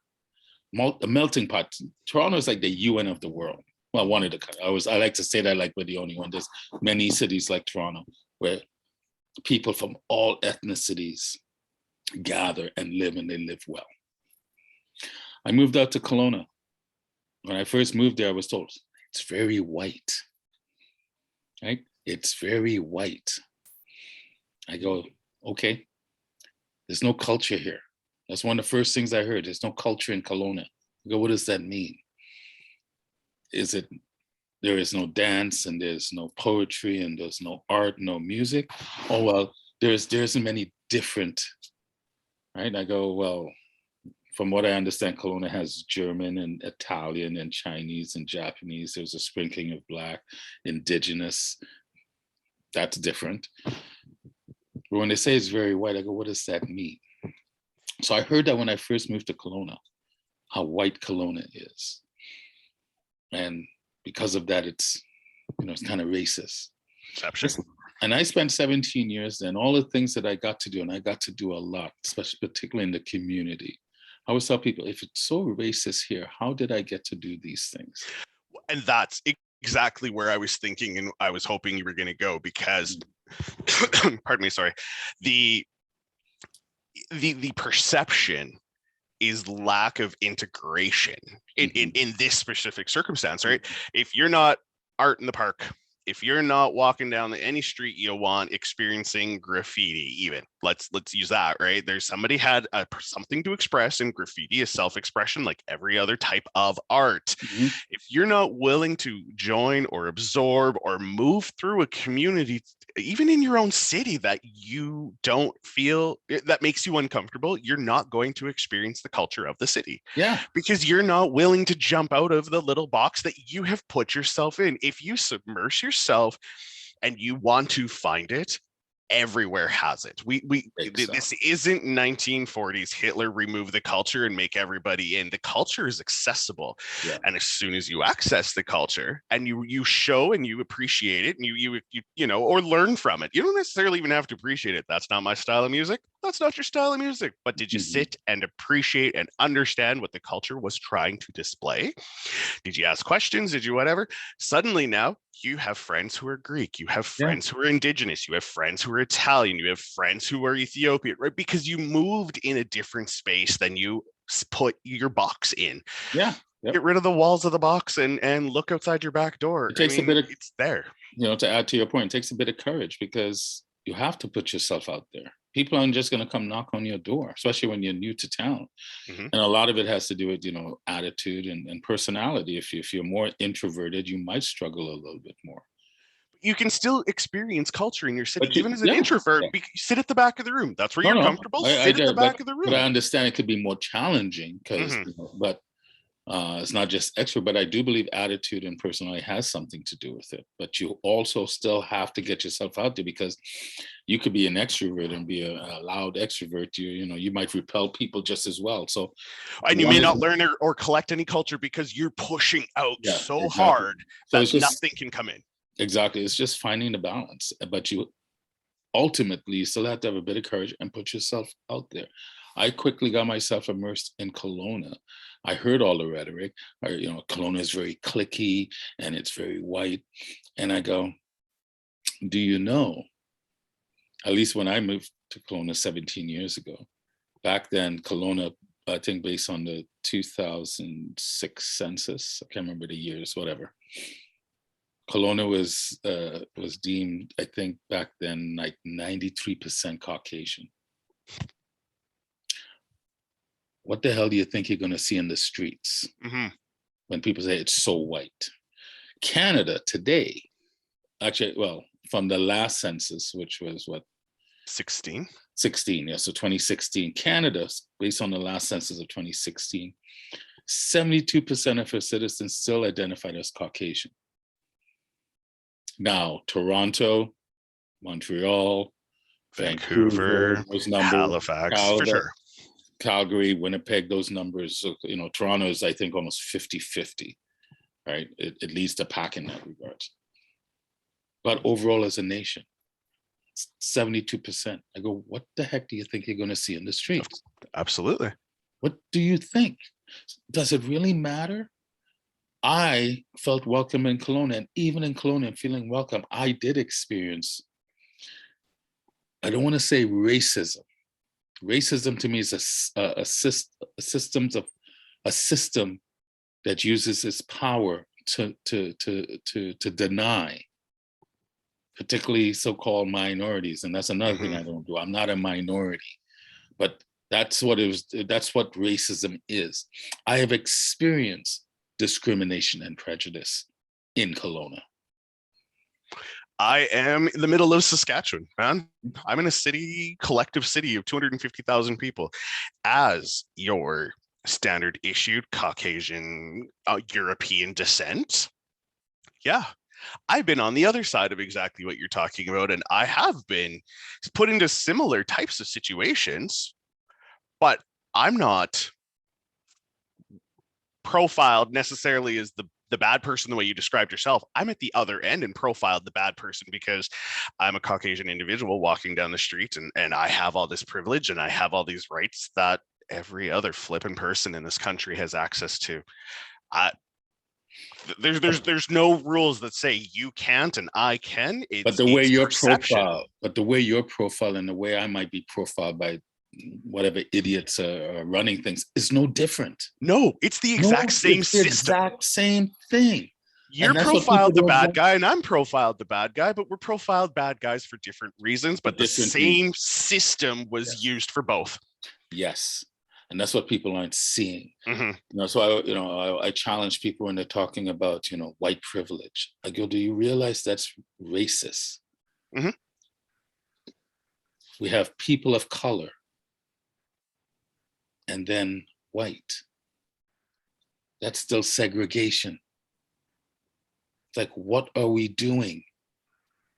The melting pot. Toronto is like the UN of the world. Well, one of the, I like to say that like we're the only one. There's many cities like Toronto where people from all ethnicities gather and live, and they live well. I moved out to Kelowna. When I first moved there, I was told, it's very white, right? It's very white. I go, okay, there's no culture here. That's one of the first things I heard. There's no culture in Kelowna. I go, what does that mean? Is it there is no dance and there's no poetry and there's no art, no music? Oh, well, there's many different, right? I go, well, from what I understand, Kelowna has German and Italian and Chinese and Japanese. There's a sprinkling of Black, Indigenous. That's different. But when they say it's very white, I go, what does that mean? So I heard that when I first moved to Kelowna, how white Kelowna is. And because of that, it's kind of racist. Exception. And I spent 17 years then, all the things that I got to do, and I got to do a lot, especially particularly in the community. I always tell people, if it's so racist here, how did I get to do these things? And that's exactly where I was thinking and I was hoping you were going to go, because, pardon me, sorry, the perception is lack of integration in this specific circumstance, right? If you're not art in the park, if you're not walking down any street you want, experiencing graffiti, even let's use that, right? There's somebody had something to express, and graffiti is self-expression like every other type of art. If you're not willing to join or absorb or move through a community, even in your own city, that you don't feel that makes you uncomfortable, you're not going to experience the culture of the city. Yeah. Because you're not willing to jump out of the little box that you have put yourself in. If you submerge yourself and you want to find it, everywhere has it. This isn't 1940s Hitler remove the culture and make everybody in. The culture is accessible. Yeah. And as soon as you access the culture and you show and you appreciate it, and you or learn from it, you don't necessarily even have to appreciate it. That's not my style of music. That's not your style of music. But did you sit and appreciate and understand what the culture was trying to display? Did you ask questions? Did you whatever? Suddenly now you have friends who are Greek, you have friends who are Indigenous, you have friends who are Italian, you have friends who are Ethiopian, right? Because you moved in a different space than you put your box in. Yeah. Yep. Get rid of the walls of the box and look outside your back door. It takes a bit of, it's there. To add to your point, it takes a bit of courage, because you have to put yourself out there. People aren't just going to come knock on your door, especially when you're new to town. And a lot of it has to do with, attitude and personality. If you're more introverted, you might struggle a little bit more. You can still experience culture in your city, even as an introvert. Yeah. Sit at the back of the room. That's where you're comfortable. Sit at the back of the room. But I understand it could be more challenging because, but it's not just extra. But I do believe attitude and personality has something to do with it. But you also still have to get yourself out there, because you could be an extrovert and be a loud extrovert. You might repel people just as well. So, and you may not learn or collect any culture because you're pushing out so hard that nothing can come in. Exactly. It's just finding the balance, but you ultimately still have to have a bit of courage and put yourself out there. I quickly got myself immersed in Kelowna. I heard all the rhetoric. Kelowna is very cliquey and it's very white. And I go, do you know at least when I moved to Kelowna 17 years ago. Back then, Kelowna, I think based on the 2006 census, I can't remember the years, whatever. Kelowna was deemed, I think back then, like 93% Caucasian. What the hell do you think you're going to see in the streets when people say it's so white? Canada today, actually, well, from the last census, which was what? 16? 16, yeah, so 2016. Canada, based on the last census of 2016, 72% of her citizens still identified as Caucasian. Now, Toronto, Montreal, Vancouver, those numbers, Halifax, for sure. Calgary, Winnipeg, those numbers, you know, Toronto is, I think, almost 50-50, right? It leads the pack in that regard. But overall, as a nation, 72%. I go, what the heck do you think you're going to see in the streets? Absolutely. What do you think? Does it really matter? I felt welcome in Kelowna, and even in Kelowna, feeling welcome, I did experience, I don't want to say racism. Racism to me is a system that uses its power to deny, particularly so-called minorities, and that's another thing I don't do. I'm not a minority, but that's what it was. That's what racism is. I have experienced discrimination and prejudice in Kelowna. I am in the middle of Saskatchewan, man. I'm in a collective city of 250,000 people. As your standard issued Caucasian European descent, yeah, I've been on the other side of exactly what you're talking about, and I have been put into similar types of situations, but I'm not profiled necessarily as the bad person the way you described yourself. I'm at the other end and profiled the bad person because I'm a Caucasian individual walking down the street, and I have all this privilege and I have all these rights that every other flipping person in this country has access to. There's no rules that say you can't and I can. But the way you're profiled, and the way I might be profiled by whatever idiots are running things is no different. No, it's the exact same system. Exact same thing. You're profiled the bad guy and I'm profiled the bad guy, but we're profiled bad guys for different reasons, but the same system was used for both. Yes. And that's what people aren't seeing. You know, so I challenge people when they're talking about, you know, white privilege. I go, do you realize that's racist? We have people of color and then white. That's still segregation. It's like, what are we doing?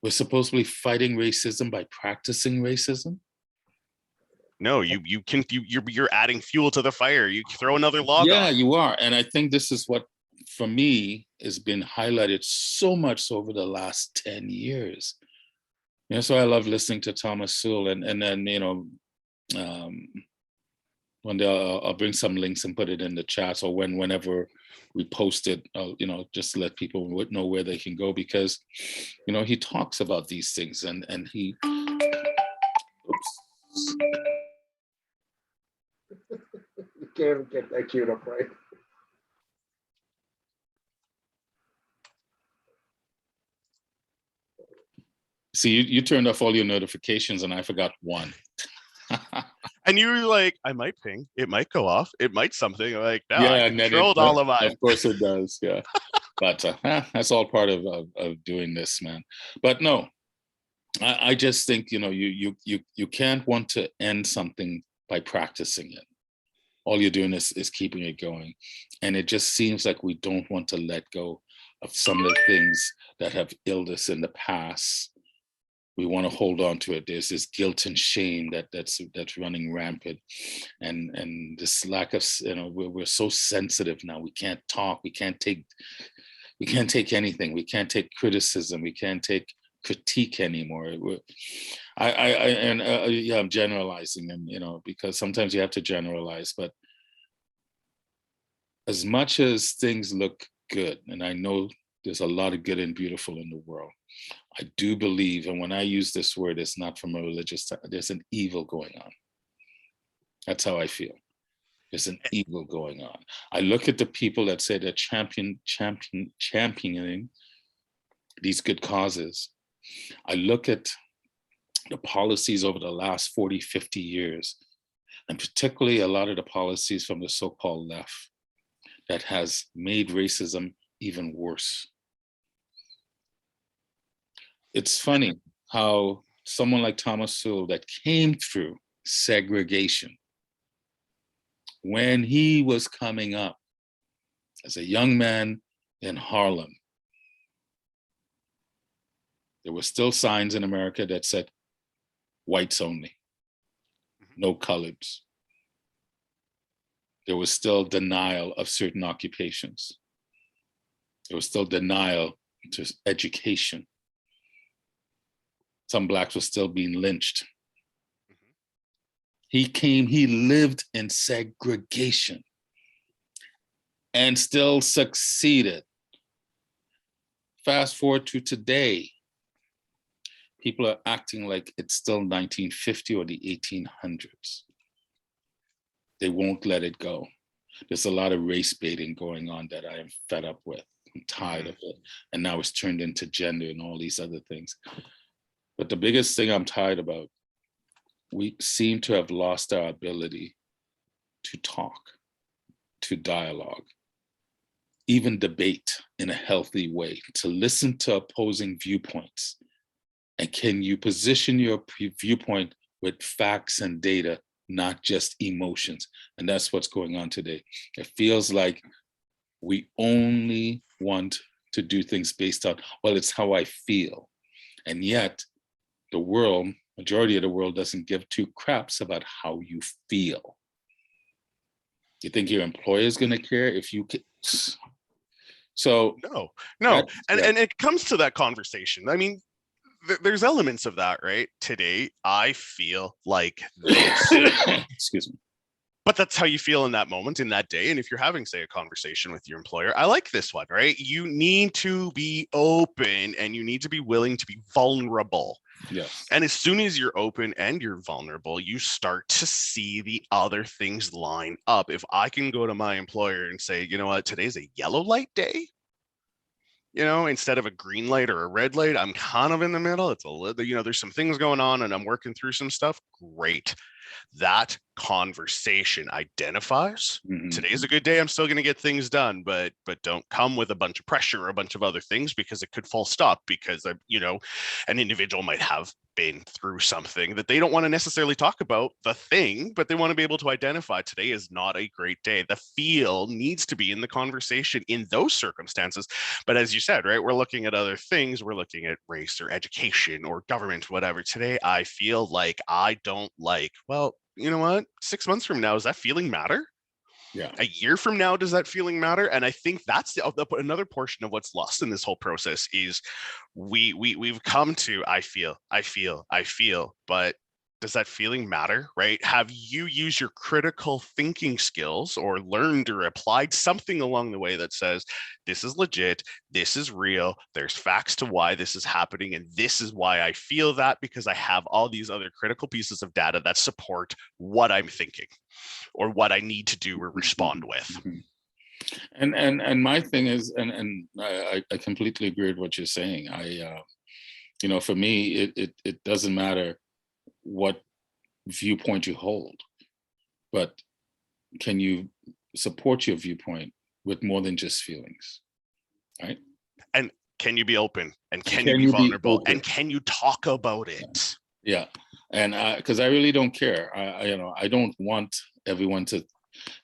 We're supposed to be fighting racism by practicing racism? No, you're adding fuel to the fire. You throw another log on. Yeah, you are. And I think this is what, for me, has been highlighted so much over the last 10 years. You know, so I love listening to Thomas Sewell, and then, you know, one day I'll bring some links and put it in the chat, or whenever we post it, you know, just let people know where they can go, because, you know, he talks about these things, and he, oops. You can't get that queued up right. See, you turned off all your notifications and I forgot one. And you were like, I might ping, it might go off, it might something. I'm like, no, yeah, I controlled all of mine. Of course it does, yeah. But that's all part of doing this, man. But no, I just think, you know, you can't want to end something by practicing it. All you're doing is keeping it going. And it just seems like we don't want to let go of some of the things that have ailed us in the past. We want to hold on to it. There's this guilt and shame that's running rampant, and this lack of, you know, we're so sensitive now. We can't talk. We can't take anything. We can't take criticism. We can't take critique anymore. I'm generalizing, and, you know, because sometimes you have to generalize. But as much as things look good, and I know there's a lot of good and beautiful in the world. I do believe, and when I use this word, it's not from a religious side, there's an evil going on. That's how I feel. There's an evil going on. I look at the people that say they're championing these good causes. I look at the policies over the last 40, 50 years, and particularly a lot of the policies from the so-called left that has made racism even worse. It's funny how someone like Thomas Sowell that came through segregation, when he was coming up as a young man in Harlem, there were still signs in America that said whites only, no coloreds. There was still denial of certain occupations. There was still denial to education. Some Blacks were still being lynched. He lived in segregation and still succeeded. Fast forward to today, people are acting like it's still 1950 or the 1800s. They won't let it go. There's a lot of race baiting going on that I am fed up with. I'm tired of it. And now it's turned into gender and all these other things. But the biggest thing I'm tired about, we seem to have lost our ability to talk, to dialogue, even debate in a healthy way, to listen to opposing viewpoints. And can you position your viewpoint with facts and data, not just emotions? And that's what's going on today. It feels like we only want to do things based on, well, it's how I feel. And yet the world, majority of the world doesn't give two craps about how you feel. You think your employer is going to care if you can? So no. And it comes to that conversation. I mean, there's elements of that, right? Today, I feel like this. Excuse me. But that's how you feel in that moment, in that day. And if you're having, say, a conversation with your employer, I like this one, right? You need to be open and you need to be willing to be vulnerable. Yes. And as soon as you're open and you're vulnerable, you start to see the other things line up. If I can go to my employer and say, you know what, today's a yellow light day, you know, instead of a green light or a red light, I'm kind of in the middle. It's a little, you know, there's some things going on and I'm working through some stuff. Great. That conversation identifies today is a good day. I'm still going to get things done, but don't come with a bunch of pressure or a bunch of other things, because it could full stop, because you know, an individual might have been through something that they don't want to necessarily talk about the thing, but they want to be able to identify today is not a great day. The feel needs to be in the conversation in those circumstances. But as you said, right, we're looking at other things. We're looking at race or education or government, whatever. Today, I feel like I don't like, well, you know what? 6 months from now, does that feeling matter? Yeah. A year from now, does that feeling matter? And I think that's another portion of what's lost in this whole process is we've come to I feel, but does that feeling matter, right? Have you used your critical thinking skills or learned or applied something along the way that says, this is legit, this is real, there's facts to why this is happening, and this is why I feel that, because I have all these other critical pieces of data that support what I'm thinking or what I need to do or respond with. And my thing is, and I completely agree with what you're saying. You know, for me, it doesn't matter what viewpoint you hold, but can you support your viewpoint with more than just feelings, right? And can you be open, and can you be vulnerable, and can you talk about it? Yeah. And because I really don't care. You know, I don't want everyone to,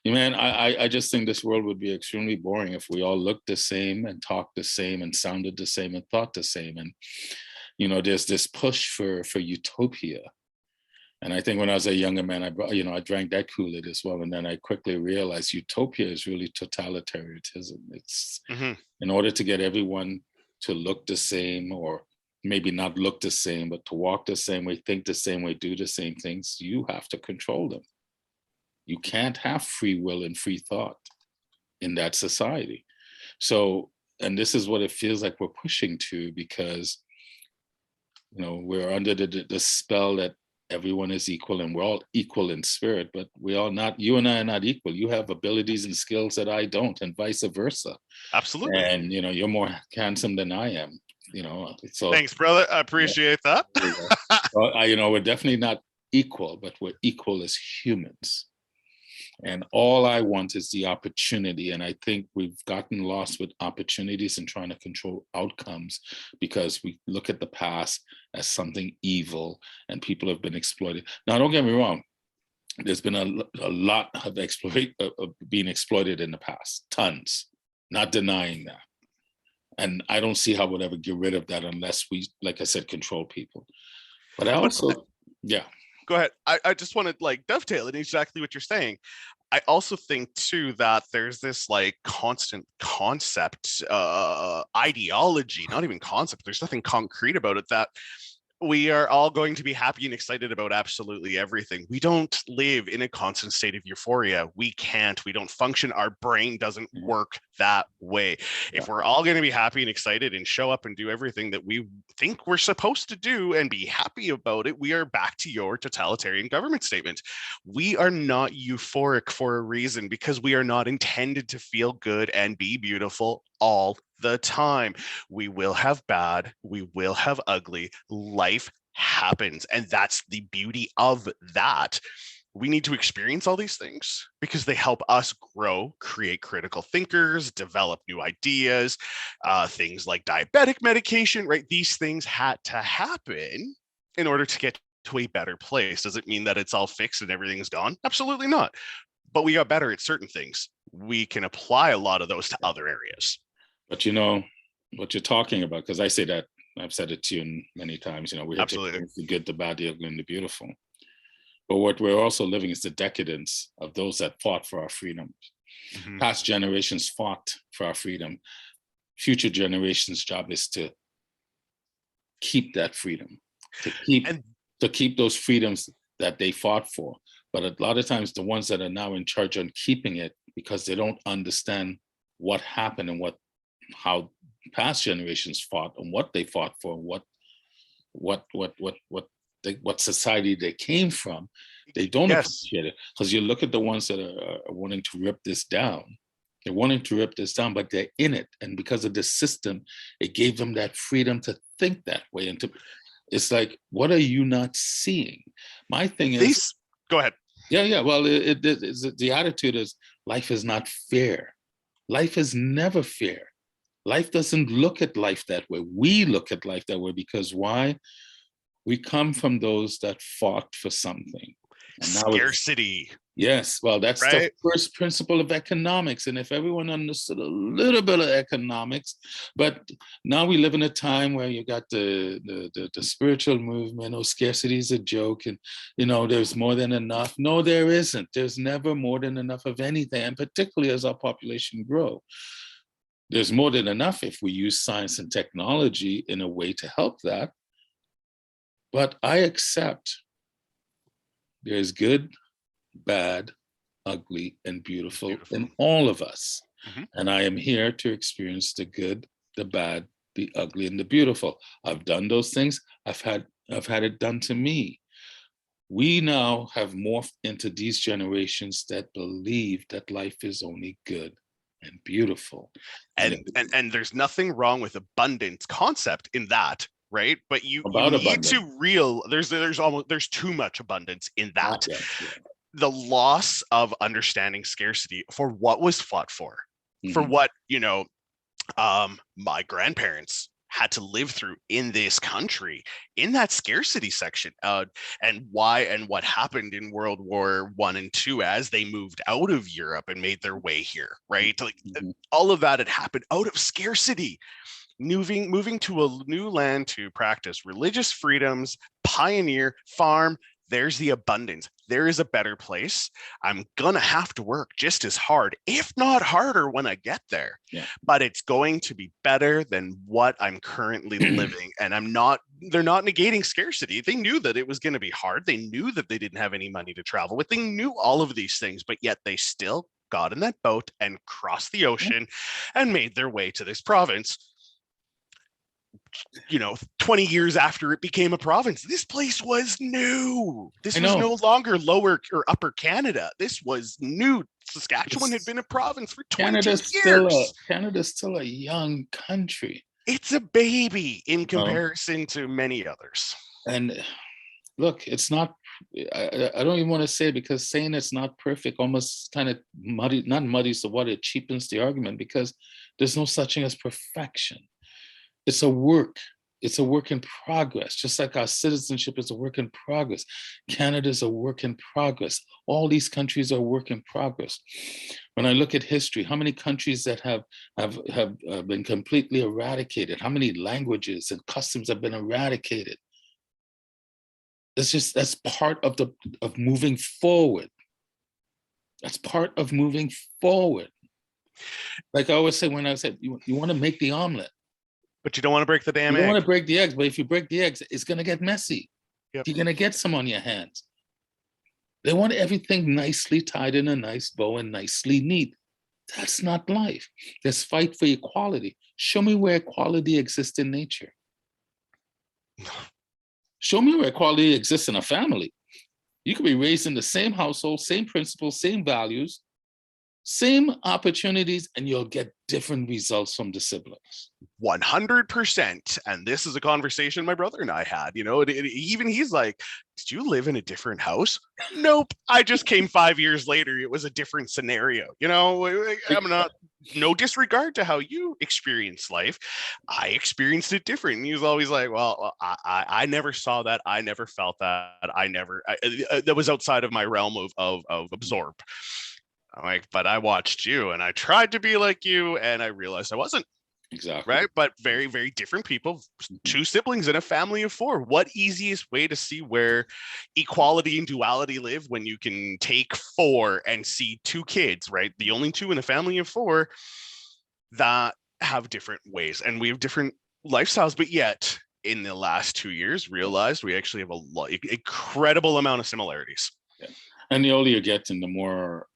man, I just think this world would be extremely boring if we all looked the same and talked the same and sounded the same and thought the same. And, you know, there's this push for utopia. And I think when I was a younger man, I drank that Kool-Aid as well. And then I quickly realized utopia is really totalitarianism. It's in order to get everyone to look the same, or maybe not look the same, but to walk the same way, think the same way, do the same things, you have to control them. You can't have free will and free thought in that society. So and this is what it feels like we're pushing to, because we're under the spell that everyone is equal and we're all equal in spirit, but we all not. You and I are not equal. You have abilities and skills that I don't, and vice versa. Absolutely. And you're more handsome than I am. So thanks, brother. I appreciate that. Well, we're definitely not equal, but we're equal as humans. And all I want is the opportunity. And I think we've gotten lost with opportunities and trying to control outcomes, because we look at the past as something evil and people have been exploited. Now, don't get me wrong. There's been a lot of being exploited in the past, tons, not denying that. And I don't see how we'll ever get rid of that unless we, like I said, control people. But I also, yeah. Go ahead. I just want to dovetail in exactly what you're saying. I also think too that there's this constant concept, ideology, not even concept. There's nothing concrete about it, that we are all going to be happy and excited about absolutely everything. We don't live in a constant state of euphoria. We can't. We don't function. Our brain doesn't work that way. If we're all going to be happy and excited and show up and do everything that we think we're supposed to do and be happy about it, we are back to your totalitarian government statement. We are not euphoric for a reason, because we are not intended to feel good and be beautiful all the time. We will have bad, we will have ugly. Life happens, and that's the beauty of that. We need to experience all these things because they help us grow, create critical thinkers, develop new ideas, things like diabetic medication, right? These things had to happen in order to get to a better place. Does it mean that it's all fixed and everything's gone? Absolutely not. But we got better at certain things. We can apply a lot of those to other areas. But what you're talking about, because I say that, I've said it to you many times, we have the good, the bad, the ugly, and the beautiful. But what we're also living is the decadence of those that fought for our freedom. Mm-hmm. Past generations fought for our freedom. Future generations' job is to keep that freedom, to keep those freedoms that they fought for. But a lot of times the ones that are now in charge on keeping it, because they don't understand what happened and how past generations fought and what they fought for, what society they came from, they don't appreciate it. Because you look at the ones that are wanting to rip this down. They're wanting to rip this down, but they're in it. And because of the system, it gave them that freedom to think that way. And it's like, what are you not seeing? My thing is... Go ahead. Yeah. Well, the attitude is life is not fair. Life is never fair. Life doesn't look at life that way. We look at life that way because why? We come from those that fought for something. And scarcity. Yes, well, that's right. The first principle of economics. And if everyone understood a little bit of economics, but now we live in a time where you got the spiritual movement, scarcity is a joke, and there's more than enough. No, there isn't. There's never more than enough of anything, and particularly as our population grow. There's more than enough if we use science and technology in a way to help that. But I accept there's good, bad, ugly, and beautiful in all of us. Mm-hmm. And I am here to experience the good, the bad, the ugly, and the beautiful. I've done those things. I've had it done to me. We now have morphed into these generations that believe that life is only good and beautiful. And there's nothing wrong with abundance concept in that, right? But you need to there's too much abundance in that. Yeah. The loss of understanding scarcity for what was fought for, mm-hmm. for what my grandparents had to live through in this country, in that scarcity section, and what happened in World War I and II as they moved out of Europe and made their way here, right? Mm-hmm. All of that had happened out of scarcity. Moving to a new land to practice religious freedoms, pioneer, farm. There's the abundance. There is a better place. I'm gonna have to work just as hard, if not harder, when I get there. Yeah. But it's going to be better than what I'm currently living. And they're not negating scarcity. They knew that it was going to be hard. They knew that they didn't have any money to travel with. They knew all of these things, but yet they still got in that boat and crossed the ocean and made their way to this province. 20 years after it became a province, this place was new. This was no longer lower or upper Canada. This was new. Saskatchewan had been a province for 20 years. Canada's still a young country. It's a baby in comparison to many others. And look, it's not, I don't even want to say it, because saying it's not perfect almost kind of not muddies the water, it cheapens the argument, because there's no such thing as perfection. It's a work in progress, just like our citizenship is a work in progress. Canada is a work in progress. All these countries are a work in progress. When I look at history, how many countries that have been completely eradicated? How many languages and customs have been eradicated? That's part of moving forward. That's part of moving forward. Like I always say, when I said, you want to make the omelet, but you don't want to break the damn egg. You don't want to break the eggs, but if you break the eggs, it's going to get messy. Yep. You're going to get some on your hands. They want everything nicely tied in a nice bow and nicely neat. That's not life. There's fight for equality. Show me where equality exists in nature. Show me where equality exists in a family. You could be raised in the same household, same principles, same values, same opportunities, and you'll get different results from the siblings. 100%. And this is a conversation my brother and I had, even he's like, did you live in a different house? Nope. I just came 5 years later. It was a different scenario. I'm not, no disregard to how you experience life. I experienced it different. And he was always like, well, I never saw that. I never felt that. That was outside of my realm of absorb. I'm like, but I watched you and I tried to be like you and I realized I wasn't. Exactly. Right. But very, very different people, two siblings in a family of four. What easiest way to see where equality and duality live when you can take four and see two kids, right? The only two in a family of four that have different ways, and we have different lifestyles, but yet in the last 2 years realized we actually have incredible amount of similarities. Yeah. And the older you get and the more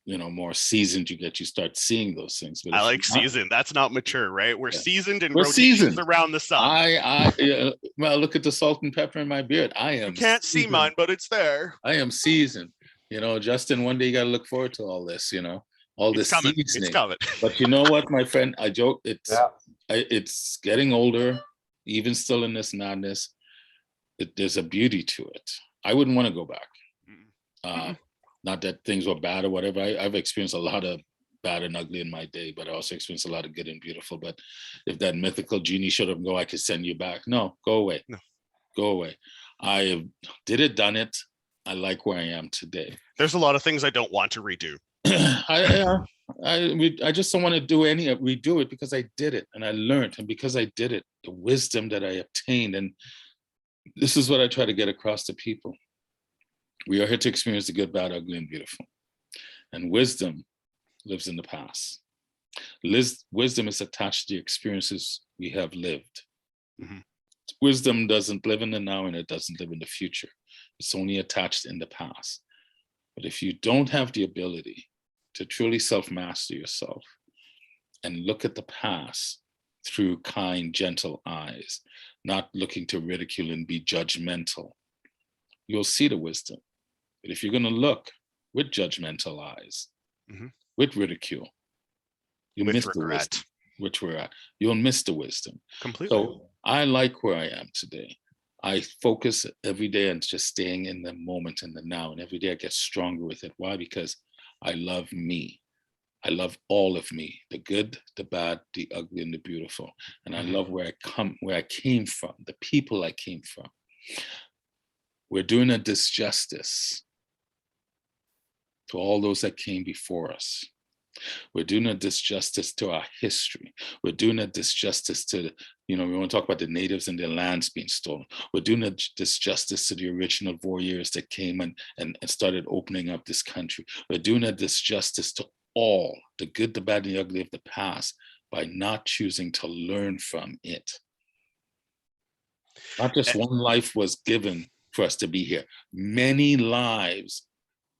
more seasoned you get, you start seeing those things. But I like seasoned. That's not mature, right? We're seasoned and rotations around the sun. Well, look at the salt and pepper in my beard. I am. You can't see mine, but it's there. I am seasoned. Justin, one day you got to look forward to all this. All this seasoning. It's coming. But you know what, my friend? I joke. It's getting older, even still in this madness. There's a beauty to it. I wouldn't want to go back. Not that things were bad or whatever. I've experienced a lot of bad and ugly in my day, but I also experienced a lot of good and beautiful. But if that mythical genie showed up and go, I could send you back. No, go away. No. Go away. I done it. I like where I am today. There's a lot of things I don't want to redo. I just don't want to redo it because I did it and I learned. And because I did it, the wisdom that I obtained. And this is what I try to get across to people. We are here to experience the good, bad, ugly, and beautiful. And wisdom lives in the past. Wisdom is attached to the experiences we have lived. Mm-hmm. Wisdom doesn't live in the now and it doesn't live in the future. It's only attached in the past. But if you don't have the ability to truly self-master yourself and look at the past through kind, gentle eyes, not looking to ridicule and be judgmental, you'll see the wisdom. But if you're going to look with judgmental eyes, with ridicule, you miss the wisdom, which we're at. You'll miss the wisdom. Completely. So I like where I am today. I focus every day on just staying in the moment, in the now, and every day I get stronger with it. Why? Because I love me. I love all of me, the good, the bad, the ugly, and the beautiful. And I love where I came from, the people I came from. We're doing a disjustice to all those that came before us. We're doing a disjustice to our history. We're doing a disjustice to, we want to talk about the natives and their lands being stolen. We're doing a disjustice to the original warriors that came and started opening up this country. We're doing a disjustice to all the good, the bad, and the ugly of the past by not choosing to learn from it. Not just one life was given for us to be here. Many lives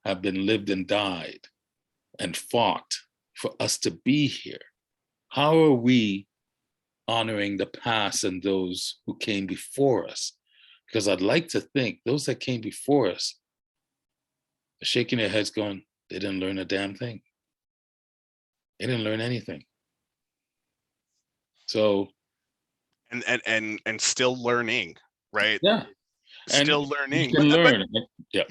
have been lived and died and fought for us to be here. How are we honoring the past and those who came before us? Because I'd like to think those that came before us are shaking their heads going, they didn't learn a damn thing. They didn't learn anything. So and still learning, right? yeah, and Still learning. you can learn. Yeah.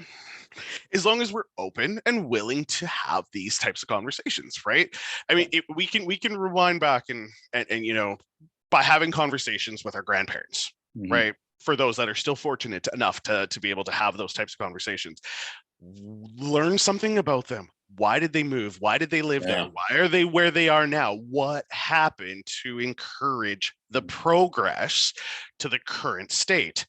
As long as we're open and willing to have these types of conversations, right? I mean, we can rewind back and you know, by having conversations with our grandparents, Mm-hmm. right? For those that are still fortunate enough to be able to have those types of conversations, learn something about them. Why did they move? Why did they live there? Why are they where they are now? What happened to encourage the progress to the current state?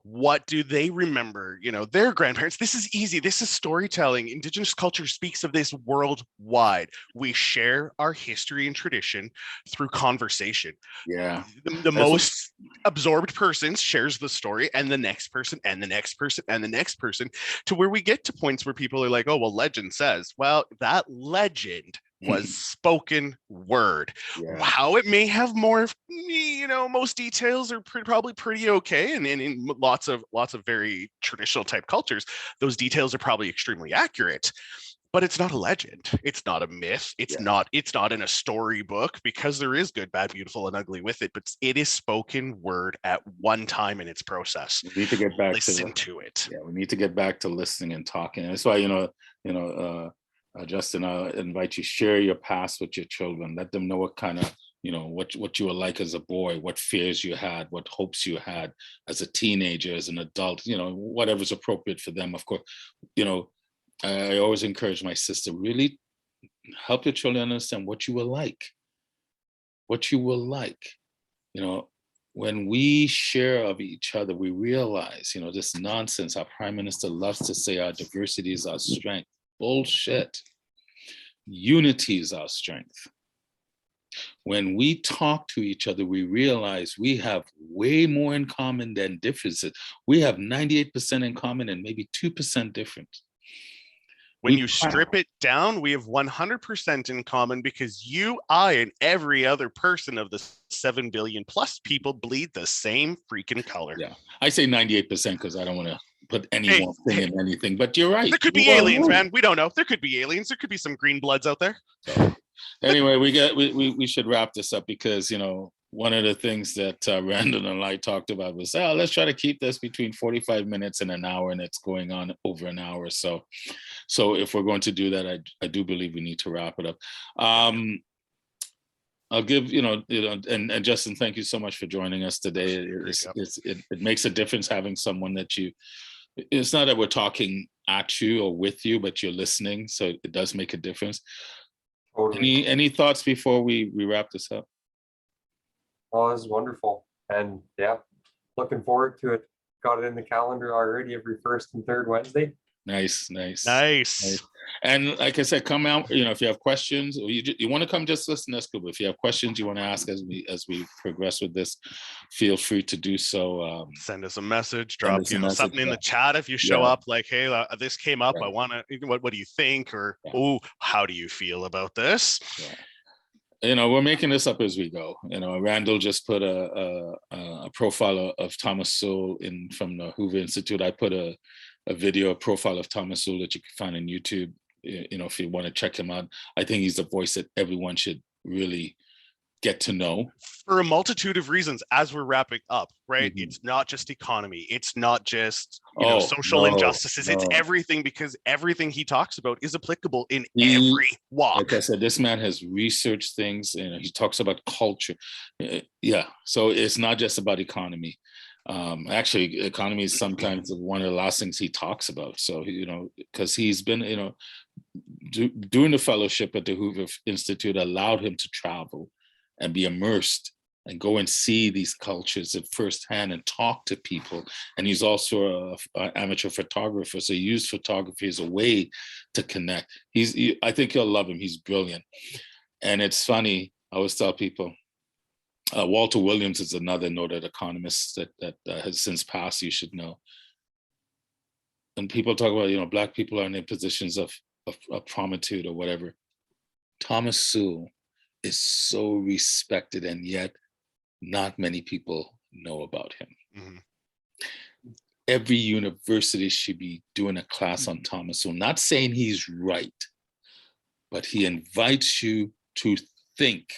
What do they remember? You know, their grandparents. This is easy. This is storytelling. Indigenous culture speaks of this worldwide. We share our history and tradition through conversation. Yeah. The most absorbed person shares the story, and the next person, and the next person, and the next person, to where we get to points where people are like, oh, well, legend says, well, that legend was spoken word. Yeah. How it may have more, you know, most details are probably pretty okay, and in lots of very traditional type cultures, those details are probably extremely accurate. But it's not a legend. It's not a myth. It's not in a storybook, because there is good, bad, beautiful, and ugly with it. But it is spoken word at one time in its process. We need to get back Listen to it. Yeah, we need to get back to listening and talking. And that's why, Justin, I invite you, share your past with your children. Let them know what kind of, what you were like as a boy, what fears you had, what hopes you had as a teenager, as an adult, whatever's appropriate for them. Of course, I always encourage my sister, really help your children understand what you were like. When we share of each other, we realize, this nonsense our prime minister loves to say our diversity is our strength. Bullshit. Unity is our strength. When we talk to each other, we realize we have way more in common than differences. We have 98% in common and maybe 2% different. When you strip it down, we have 100% in common, because you, I, and every other person of the 7 billion plus people bleed the same freaking color. Yeah, I say 98% because I don't want to put any one thing in anything, but you're right. There could be aliens, man. We don't know. There could be aliens. There could be some green bloods out there. So, anyway, we should wrap this up, because, one of the things that Randall and I talked about was, let's try to keep this between 45 minutes and an hour, and it's going on over an hour. So if we're going to do that, I do believe we need to wrap it up. I'll give, and Justin, thank you so much for joining us today. It makes a difference having someone that it's not that we're talking at you or with you, but you're listening. So it does make a difference. Totally. Any thoughts before we wrap this up? Oh, this is wonderful. And yeah, looking forward to it. Got it in the calendar already, every first and third Wednesday. Nice. And like I said, come out, if you have questions, or you want to come just listen, that's good. But if you have questions you want to ask as we progress with this, feel free to do so. Send us a message, drop something in the chat if you show up, like, hey, this came up, I want to, what do you think? Or, how do you feel about this? We're making this up as we go. Randall just put a profile of Thomas Sowell from the Hoover Institute. I put a video, a profile of Thomas Sowell that you can find on YouTube. If you want to check him out, I think he's a voice that everyone should really get to know. For a multitude of reasons, as we're wrapping up, right? Mm-hmm. It's not just economy. It's not just social injustices. It's everything, because everything he talks about is applicable in every walk. Like I said, this man has researched things, and he talks about culture. So it's not just about economy. Actually, economy is sometimes one of the last things he talks about. So, because he's been, doing the fellowship at the Hoover Institute allowed him to travel and be immersed and go and see these cultures at firsthand and talk to people. And he's also an amateur photographer. So he used photography as a way to connect. I think you'll love him. He's brilliant. And it's funny, I always tell people, Walter Williams is another noted economist that has since passed, you should know. And people talk about, Black people are in positions of of Promptitude or whatever. Thomas Sewell is so respected, and yet not many people know about him. Mm-hmm. Every university should be doing a class on Thomas Sewell. Not saying he's right, but he invites you to think.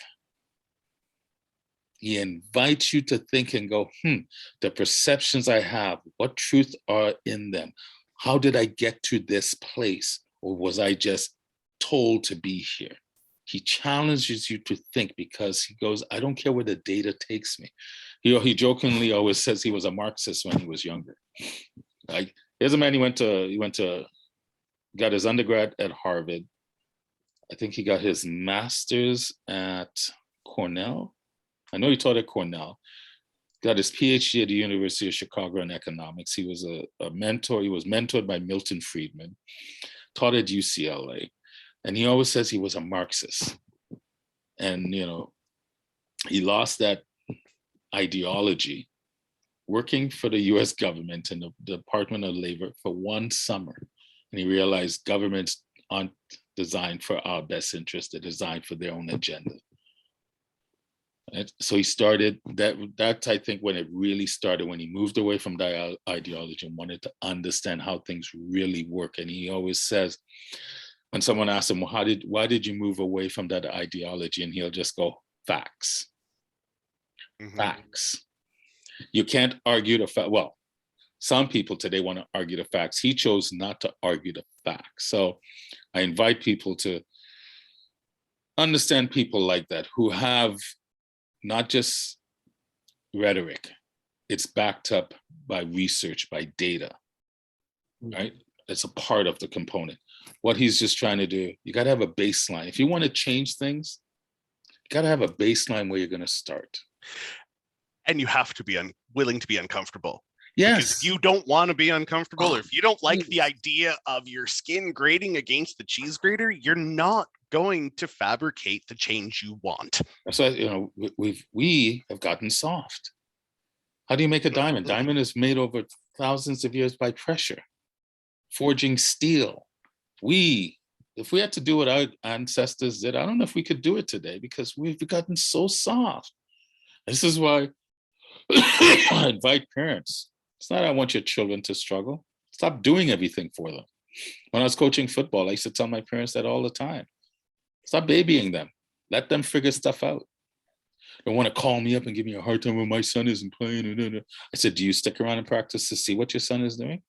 He invites you to think and go, the perceptions I have, what truth are in them? How did I get to this place? Or was I just told to be here? He challenges you to think, because he goes, I don't care where the data takes me. He jokingly always says he was a Marxist when he was younger. Here's a man, got his undergrad at Harvard. I think he got his master's at Cornell. I know he taught at Cornell. Got his PhD at the University of Chicago in economics. He was a mentor. He was mentored by Milton Friedman, taught at UCLA. And he always says he was a Marxist. And, he lost that ideology working for the US government and the Department of Labor for one summer. And he realized governments aren't designed for our best interest, they're designed for their own agenda. And so he started that's I think when it really started, when he moved away from the ideology and wanted to understand how things really work. And he always says, when someone asks him, well, why did you move away from that ideology? And he'll just go, facts. Mm-hmm. Facts. You can't argue the fact. Well, some people today want to argue the facts. He chose not to argue the facts. So I invite people to understand people like that who have not just rhetoric, it's backed up by research, by data, right? It's a part of the component. What he's just trying to do, you got to have a baseline. If you want to change things, you got to have a baseline where you're going to start. And you have to be willing to be uncomfortable. Yes. Because if you don't want to be uncomfortable, or if you don't like the idea of your skin grating against the cheese grater, you're not going to fabricate the change you want. So, we have gotten soft. How do you make a diamond? Diamond is made over thousands of years by pressure, forging steel. If we had to do what our ancestors did, I don't know if we could do it today, because we've gotten so soft. This is why I invite parents. It's not I want your children to struggle. Stop doing everything for them. When I was coaching football, I used to tell my parents that all the time. Stop babying them. Let them figure stuff out. They want to call me up and give me a hard time when my son isn't playing. I said, do you stick around and practice to see what your son is doing?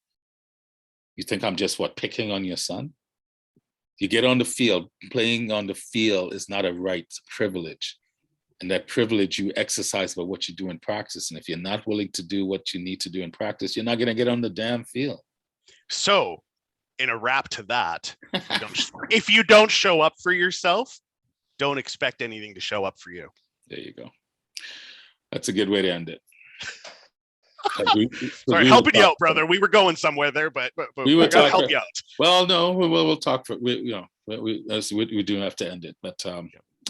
You think I'm just picking on your son? You get on the field. Playing on the field is not a right, it's a privilege. And that privilege you exercise by what you do in practice. And if you're not willing to do what you need to do in practice, you're not going to get on the damn field. So, in a wrap to that, if you don't show up for yourself, don't expect anything to show up for you. There you go. That's a good way to end it. Sorry, helping you out, brother. We were going somewhere there, but we were going to help you out. Well, no, we'll talk for we do have to end it. But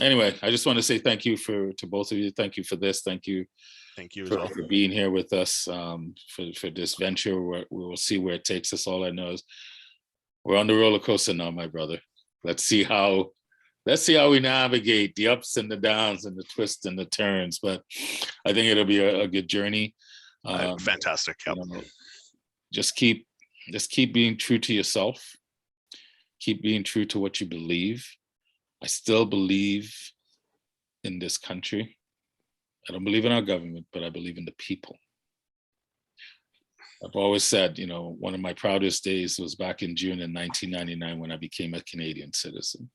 anyway, I just want to say thank you to both of you. Thank you for this. Thank you for being here with us for this venture. We will see where it takes us. All I know is we're on the roller coaster now, my brother. Let's see how we navigate the ups and the downs and the twists and the turns. But I think it'll be a good journey. Fantastic. Yep. Just keep being true to yourself. Keep being true to what you believe. I still believe in this country. I don't believe in our government, but I believe in the people. I've always said, one of my proudest days was back in June in 1999 when I became a Canadian citizen.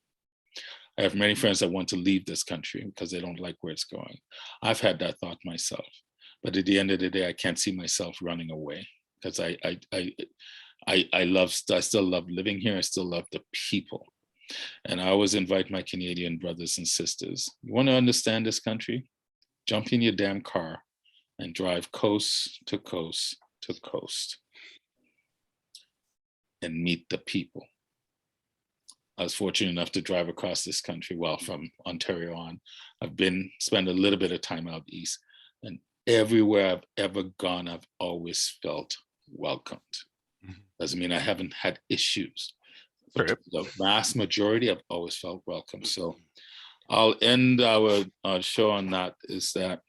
I have many friends that want to leave this country because they don't like where it's going. I've had that thought myself. But at the end of the day, I can't see myself running away, because I still love living here. I still love the people. And I always invite my Canadian brothers and sisters, you want to understand this country? Jump in your damn car and drive coast to coast to coast and meet the people. I was fortunate enough to drive across this country, from Ontario on. Spent a little bit of time out east, and everywhere I've ever gone, I've always felt welcomed. Mm-hmm. Doesn't mean I haven't had issues. Right. The vast majority have always felt welcome. So I'll end our show on that, is that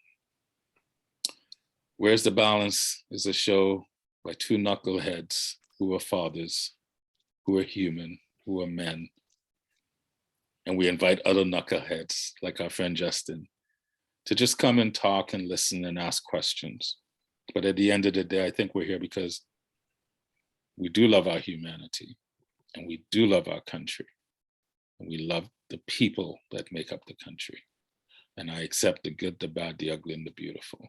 Where's the Balance is a show by two knuckleheads who are fathers, who are human, who are men. And we invite other knuckleheads like our friend Justin to just come and talk and listen and ask questions. But at the end of the day, I think we're here because we do love our humanity and we do love our country. And we love the people that make up the country. And I accept the good, the bad, the ugly, and the beautiful.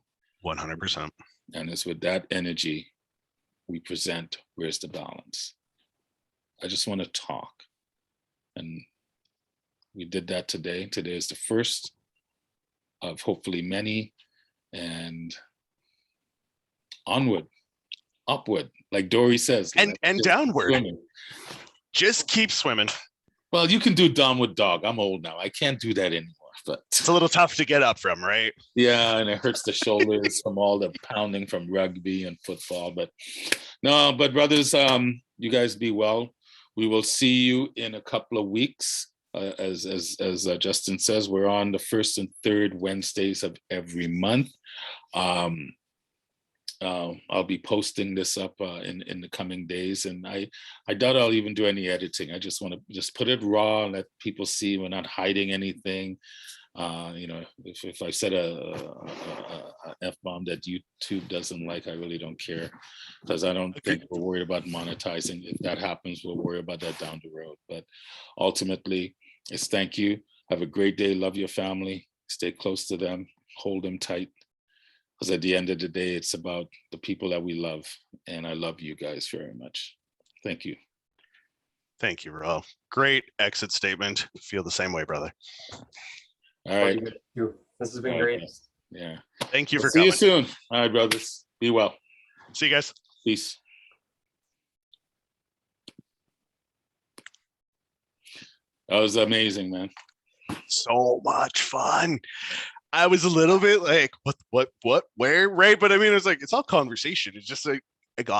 100%. And it's with that energy we present Where's the Balance. I just want to talk. And we did that today. Today is the first of hopefully many, and onward, upward, like Dory says. And downward. Swimming. Just keep swimming. Well, you can do downward dog. I'm old now. I can't do that anymore. But It's a little tough to get up from, right? yeah, and it hurts the shoulders from all the pounding from rugby and football. But no, but brothers, you guys be well. We will see you in a couple of weeks. As Justin says, we're on the first and third Wednesdays of every month. I'll be posting this up in the coming days, and I doubt I'll even do any editing. I just want to just put it raw and let people see we're not hiding anything. If I said a F-bomb that YouTube doesn't like, I really don't care, because I don't think we're worried about monetizing. If that happens, we'll worry about that down the road. But ultimately, it's thank you. Have a great day. Love your family. Stay close to them. Hold them tight. Because at the end of the day, it's about the people that we love. And I love you guys very much. Thank you. Thank you, Rawle. Great exit statement. Feel the same way, brother. All right. This has been All great. right. Yeah. Thank you for See coming. you soon. All right, brothers. Be well. See you guys. Peace. That was amazing, man. So much fun. I was a little bit like, what, where, right? But I mean, it's like, it's all conversation. It's just like, I got